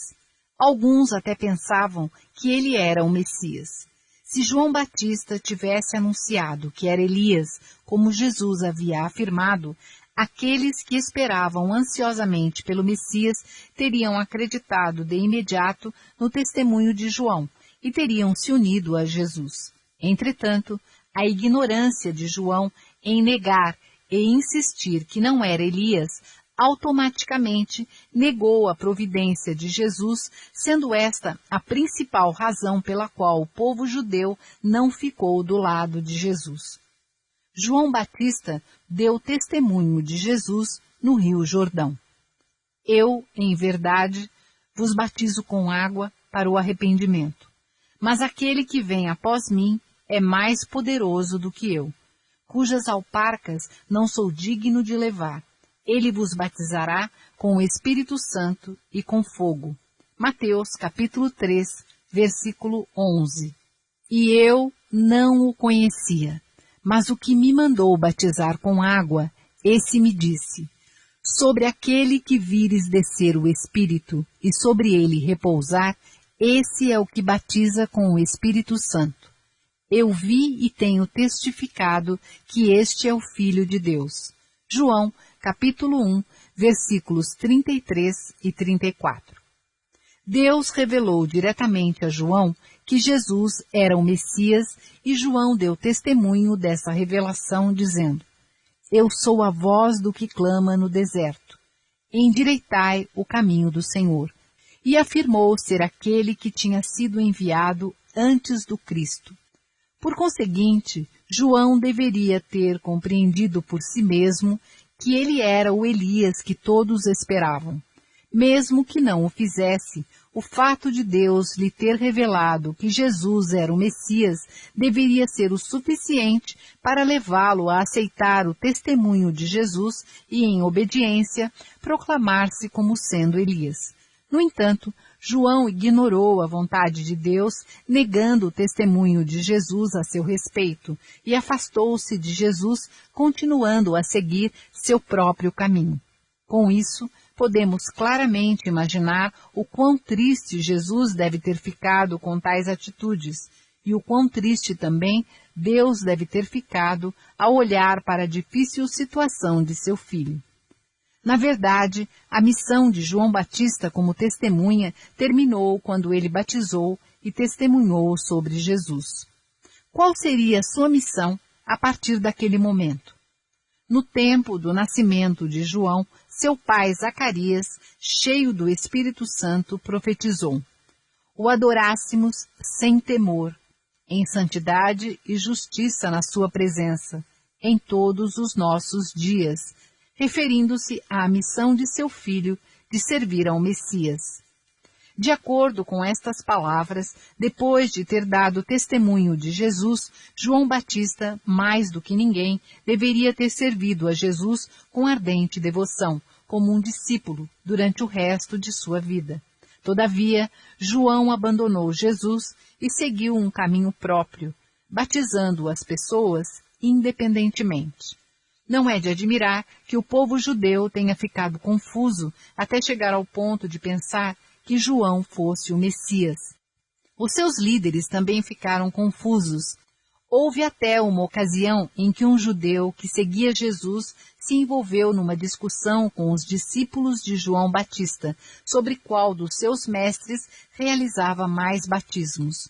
Alguns até pensavam que ele era o Messias. Se João Batista tivesse anunciado que era Elias, como Jesus havia afirmado, aqueles que esperavam ansiosamente pelo Messias teriam acreditado de imediato no testemunho de João e teriam se unido a Jesus. Entretanto, a ignorância de João em negar e insistir que não era Elias, automaticamente negou a providência de Jesus, sendo esta a principal razão pela qual o povo judeu não ficou do lado de Jesus. João Batista deu testemunho de Jesus no Rio Jordão. Eu, em verdade, vos batizo com água para o arrependimento, mas aquele que vem após mim é mais poderoso do que eu, cujas alparcas não sou digno de levar. Ele vos batizará com o Espírito Santo e com fogo. Mateus capítulo 3, versículo 11. E eu não o conhecia, mas o que me mandou batizar com água, esse me disse: sobre aquele que vires descer o Espírito e sobre ele repousar, esse é o que batiza com o Espírito Santo. Eu vi e tenho testificado que este é o Filho de Deus. João, capítulo 1, versículos 33 e 34. Deus revelou diretamente a João que Jesus era o Messias e João deu testemunho dessa revelação, dizendo: Eu sou a voz do que clama no deserto. Endireitai o caminho do Senhor. E afirmou ser aquele que tinha sido enviado antes do Cristo. Por conseguinte, João deveria ter compreendido por si mesmo que ele era o Elias que todos esperavam. Mesmo que não o fizesse, o fato de Deus lhe ter revelado que Jesus era o Messias deveria ser o suficiente para levá-lo a aceitar o testemunho de Jesus e, em obediência, proclamar-se como sendo Elias. No entanto, João ignorou a vontade de Deus, negando o testemunho de Jesus a seu respeito, e afastou-se de Jesus, continuando a seguir seu próprio caminho. Com isso, podemos claramente imaginar o quão triste Jesus deve ter ficado com tais atitudes, e o quão triste também Deus deve ter ficado ao olhar para a difícil situação de seu filho. Na verdade, a missão de João Batista como testemunha terminou quando ele batizou e testemunhou sobre Jesus. Qual seria a sua missão a partir daquele momento? No tempo do nascimento de João, seu pai Zacarias, cheio do Espírito Santo, profetizou: O adorássemos sem temor, em santidade e justiça na sua presença, em todos os nossos dias, referindo-se à missão de seu filho de servir ao Messias. De acordo com estas palavras, depois de ter dado testemunho de Jesus, João Batista, mais do que ninguém, deveria ter servido a Jesus com ardente devoção, como um discípulo, durante o resto de sua vida. Todavia, João abandonou Jesus e seguiu um caminho próprio, batizando as pessoas independentemente. Não é de admirar que o povo judeu tenha ficado confuso até chegar ao ponto de pensar que João fosse o Messias. Os seus líderes também ficaram confusos. Houve até uma ocasião em que um judeu que seguia Jesus se envolveu numa discussão com os discípulos de João Batista sobre qual dos seus mestres realizava mais batismos.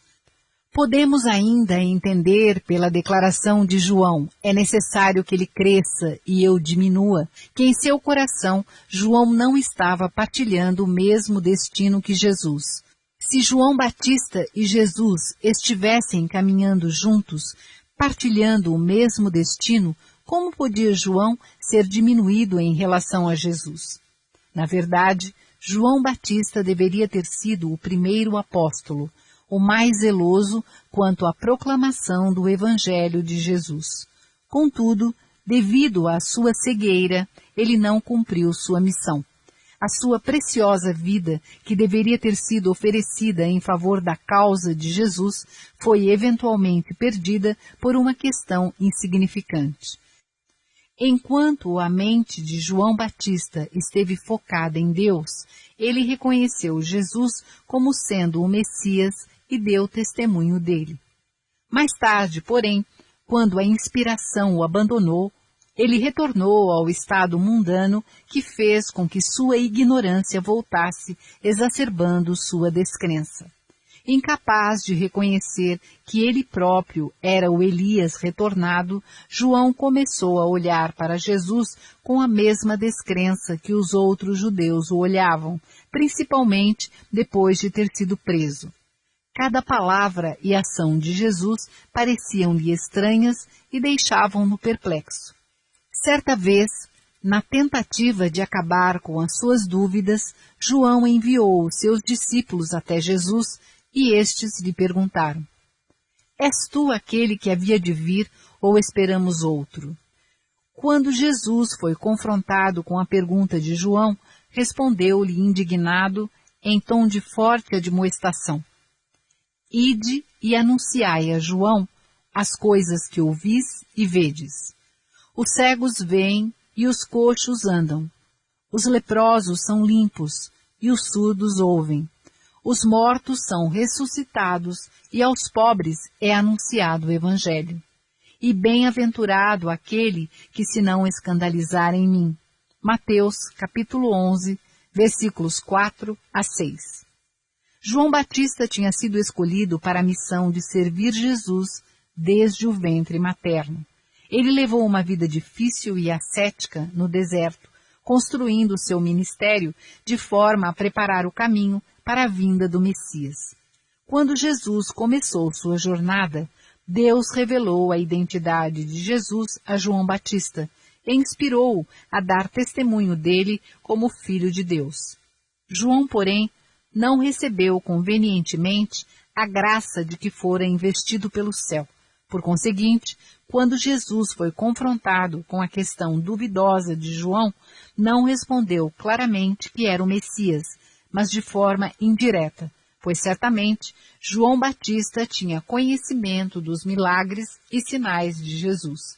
Podemos ainda entender pela declaração de João: é necessário que ele cresça e eu diminua, que em seu coração João não estava partilhando o mesmo destino que Jesus. Se João Batista e Jesus estivessem caminhando juntos, partilhando o mesmo destino, como podia João ser diminuído em relação a Jesus? Na verdade, João Batista deveria ter sido o primeiro apóstolo, o mais zeloso quanto à proclamação do Evangelho de Jesus. Contudo, devido à sua cegueira, ele não cumpriu sua missão. A sua preciosa vida, que deveria ter sido oferecida em favor da causa de Jesus, foi eventualmente perdida por uma questão insignificante. Enquanto a mente de João Batista esteve focada em Deus, ele reconheceu Jesus como sendo o Messias e deu testemunho dele. Mais tarde, porém, quando a inspiração o abandonou, ele retornou ao estado mundano que fez com que sua ignorância voltasse, exacerbando sua descrença. Incapaz de reconhecer que ele próprio era o Elias retornado, João começou a olhar para Jesus com a mesma descrença que os outros judeus o olhavam, principalmente depois de ter sido preso. Cada palavra e ação de Jesus pareciam-lhe estranhas e deixavam-no perplexo. Certa vez, na tentativa de acabar com as suas dúvidas, João enviou os seus discípulos até Jesus e estes lhe perguntaram: És tu aquele que havia de vir ou esperamos outro? Quando Jesus foi confrontado com a pergunta de João, respondeu-lhe indignado, em tom de forte admoestação: Ide e anunciai a João as coisas que ouvis e vedes. Os cegos veem e os coxos andam. Os leprosos são limpos e os surdos ouvem. Os mortos são ressuscitados e aos pobres é anunciado o Evangelho. E bem-aventurado aquele que se não escandalizar em mim. Mateus, capítulo 11, versículos 4 a 6. João Batista tinha sido escolhido para a missão de servir Jesus desde o ventre materno. Ele levou uma vida difícil e ascética no deserto, construindo seu ministério de forma a preparar o caminho para a vinda do Messias. Quando Jesus começou sua jornada, Deus revelou a identidade de Jesus a João Batista e inspirou-o a dar testemunho dele como Filho de Deus. João, porém, não recebeu convenientemente a graça de que fora investido pelo céu. Por conseguinte, quando Jesus foi confrontado com a questão duvidosa de João, não respondeu claramente que era o Messias, mas de forma indireta, pois certamente João Batista tinha conhecimento dos milagres e sinais de Jesus.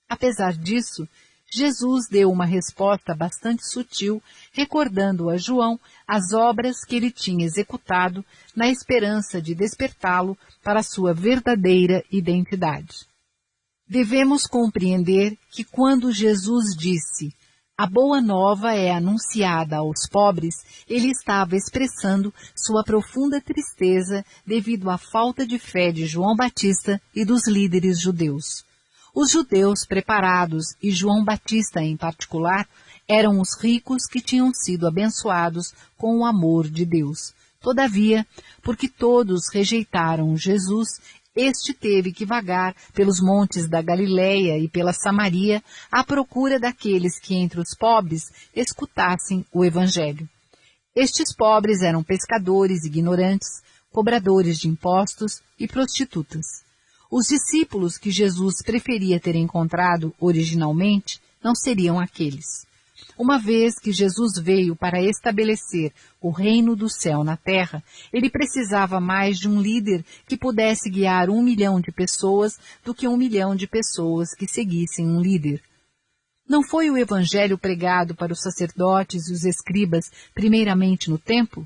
Apesar disso, Jesus deu uma resposta bastante sutil, recordando a João as obras que ele tinha executado na esperança de despertá-lo para sua verdadeira identidade. Devemos compreender que quando Jesus disse "A boa nova é anunciada aos pobres", ele estava expressando sua profunda tristeza devido à falta de fé de João Batista e dos líderes judeus. Os judeus preparados, e João Batista em particular, eram os ricos que tinham sido abençoados com o amor de Deus. Todavia, porque todos rejeitaram Jesus, este teve que vagar pelos montes da Galileia e pela Samaria à procura daqueles que entre os pobres escutassem o Evangelho. Estes pobres eram pescadores ignorantes, cobradores de impostos e prostitutas. Os discípulos que Jesus preferia ter encontrado originalmente não seriam aqueles. Uma vez que Jesus veio para estabelecer o reino do céu na terra, ele precisava mais de um líder que pudesse guiar 1 milhão de pessoas do que 1 milhão de pessoas que seguissem um líder. Não foi o evangelho pregado para os sacerdotes e os escribas primeiramente no templo?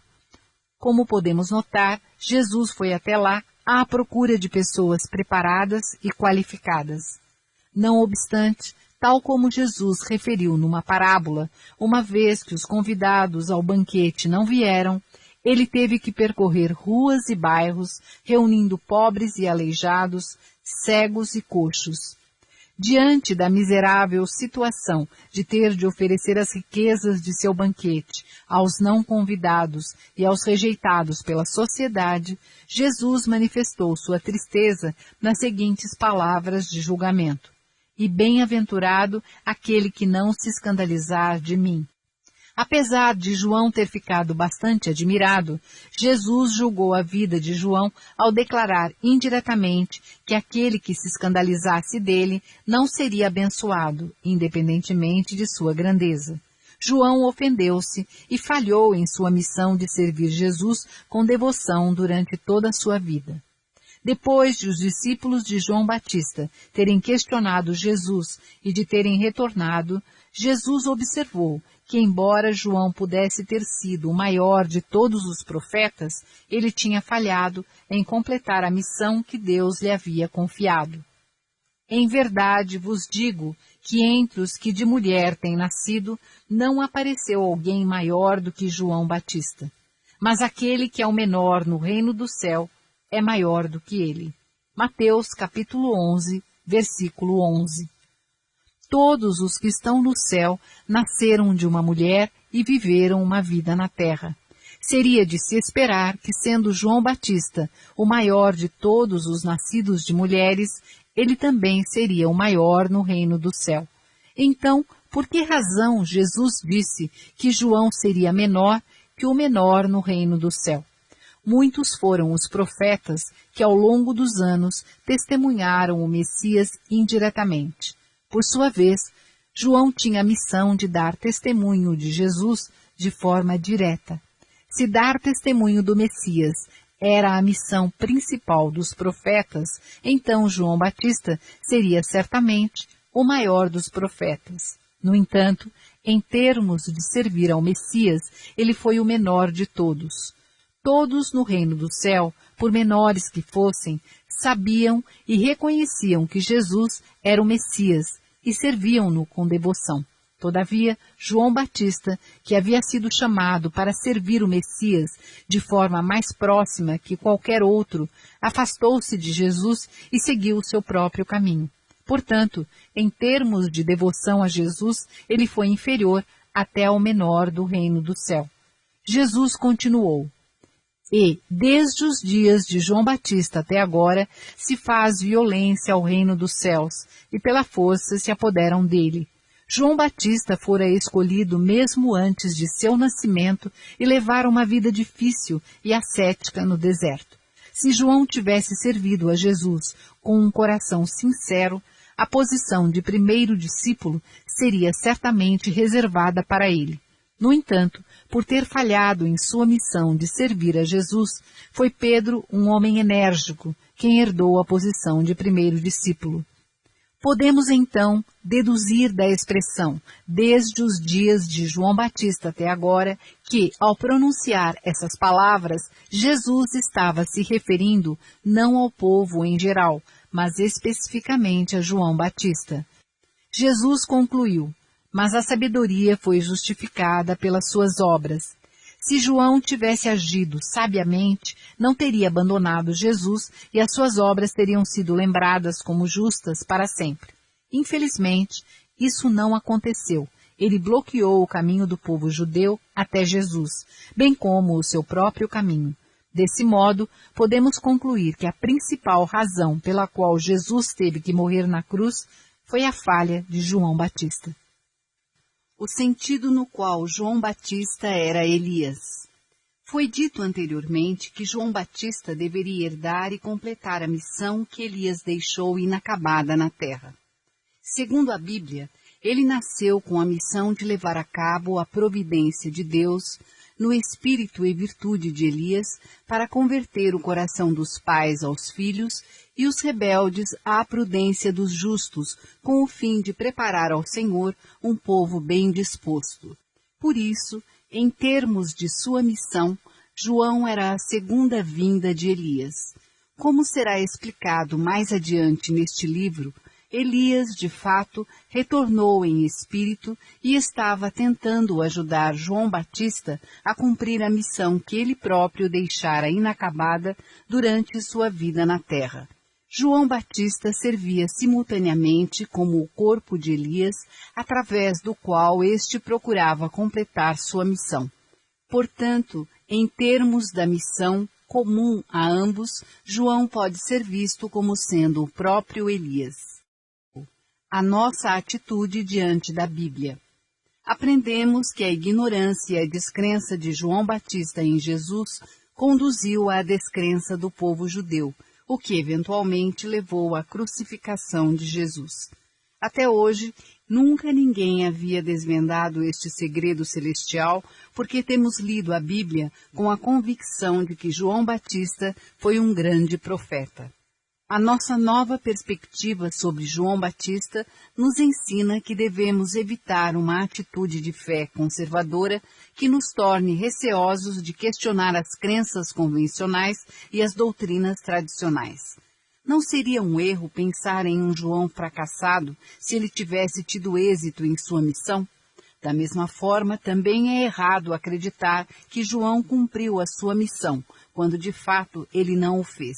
Como podemos notar, Jesus foi até lá à procura de pessoas preparadas e qualificadas. Não obstante, tal como Jesus referiu numa parábola, uma vez que os convidados ao banquete não vieram, ele teve que percorrer ruas e bairros, reunindo pobres e aleijados, cegos e coxos. Diante da miserável situação de ter de oferecer as riquezas de seu banquete aos não convidados e aos rejeitados pela sociedade, Jesus manifestou sua tristeza nas seguintes palavras de julgamento: "E bem-aventurado aquele que não se escandalizar de mim." Apesar de João ter ficado bastante admirado, Jesus julgou a vida de João ao declarar indiretamente que aquele que se escandalizasse dele não seria abençoado, independentemente de sua grandeza. João ofendeu-se e falhou em sua missão de servir Jesus com devoção durante toda a sua vida. Depois de os discípulos de João Batista terem questionado Jesus e de terem retornado, Jesus observou que, embora João pudesse ter sido o maior de todos os profetas, ele tinha falhado em completar a missão que Deus lhe havia confiado. Em verdade vos digo que entre os que de mulher têm nascido, não apareceu alguém maior do que João Batista. mas aquele que é o menor no reino do céu é maior do que ele. Mateus capítulo 11, versículo 11. Todos os que estão no céu nasceram de uma mulher e viveram uma vida na terra. Seria de se esperar que, sendo João Batista o maior de todos os nascidos de mulheres, ele também seria o maior no reino do céu. Então, por que razão Jesus disse que João seria menor que o menor no reino do céu? Muitos foram os profetas que, ao longo dos anos, testemunharam o Messias indiretamente. Por sua vez, João tinha a missão de dar testemunho de Jesus de forma direta. Se dar testemunho do Messias era a missão principal dos profetas, então João Batista seria certamente o maior dos profetas. No entanto, em termos de servir ao Messias, ele foi o menor de todos. Todos no reino do céu, por menores que fossem, sabiam e reconheciam que Jesus era o Messias e serviam-no com devoção. Todavia, João Batista, que havia sido chamado para servir o Messias de forma mais próxima que qualquer outro, afastou-se de Jesus e seguiu o seu próprio caminho. Portanto, em termos de devoção a Jesus, ele foi inferior até ao menor do reino do céu. Jesus continuou: E, desde os dias de João Batista até agora, se faz violência ao reino dos céus, e pela força se apoderam dele. João Batista fora escolhido mesmo antes de seu nascimento e levara uma vida difícil e ascética no deserto. Se João tivesse servido a Jesus com um coração sincero, a posição de primeiro discípulo seria certamente reservada para ele. No entanto, por ter falhado em sua missão de servir a Jesus, foi Pedro um homem enérgico, quem herdou a posição de primeiro discípulo. Podemos, então, deduzir da expressão, desde os dias de João Batista até agora, que, ao pronunciar essas palavras, Jesus estava se referindo não ao povo em geral, mas especificamente a João Batista. Jesus concluiu: mas a sabedoria foi justificada pelas suas obras. Se João tivesse agido sabiamente, não teria abandonado Jesus e as suas obras teriam sido lembradas como justas para sempre. Infelizmente, isso não aconteceu. Ele bloqueou o caminho do povo judeu até Jesus, bem como o seu próprio caminho. Desse modo, podemos concluir que a principal razão pela qual Jesus teve que morrer na cruz foi a falha de João Batista. O sentido no qual João Batista era Elias. Foi dito anteriormente que João Batista deveria herdar e completar a missão que Elias deixou inacabada na terra. Segundo a Bíblia, ele nasceu com a missão de levar a cabo a providência de Deus no espírito e virtude de Elias para converter o coração dos pais aos filhos e os rebeldes à prudência dos justos, com o fim de preparar ao Senhor um povo bem disposto. Por isso, em termos de sua missão, João era a segunda vinda de Elias. Como será explicado mais adiante neste livro, Elias, de fato, retornou em espírito e estava tentando ajudar João Batista a cumprir a missão que ele próprio deixara inacabada durante sua vida na terra. João Batista servia simultaneamente como o corpo de Elias, através do qual este procurava completar sua missão. Portanto, em termos da missão comum a ambos, João pode ser visto como sendo o próprio Elias. A nossa atitude diante da Bíblia. Aprendemos que a ignorância e a descrença de João Batista em Jesus conduziu à descrença do povo judeu, o que eventualmente levou à crucificação de Jesus. Até hoje, nunca ninguém havia desvendado este segredo celestial, porque temos lido a Bíblia com a convicção de que João Batista foi um grande profeta. A nossa nova perspectiva sobre João Batista nos ensina que devemos evitar uma atitude de fé conservadora que nos torne receosos de questionar as crenças convencionais e as doutrinas tradicionais. Não seria um erro pensar em um João fracassado se ele tivesse tido êxito em sua missão? Da mesma forma, também é errado acreditar que João cumpriu a sua missão, quando de fato ele não o fez.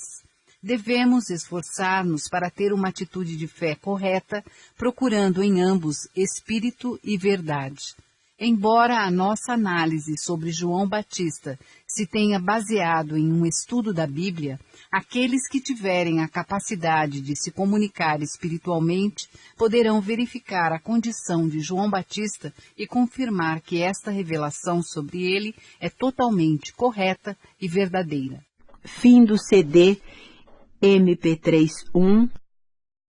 Devemos esforçar-nos para ter uma atitude de fé correta, procurando em ambos espírito e verdade. Embora a nossa análise sobre João Batista se tenha baseado em um estudo da Bíblia, aqueles que tiverem a capacidade de se comunicar espiritualmente poderão verificar a condição de João Batista e confirmar que esta revelação sobre ele é totalmente correta e verdadeira. Fim do CD MP3 1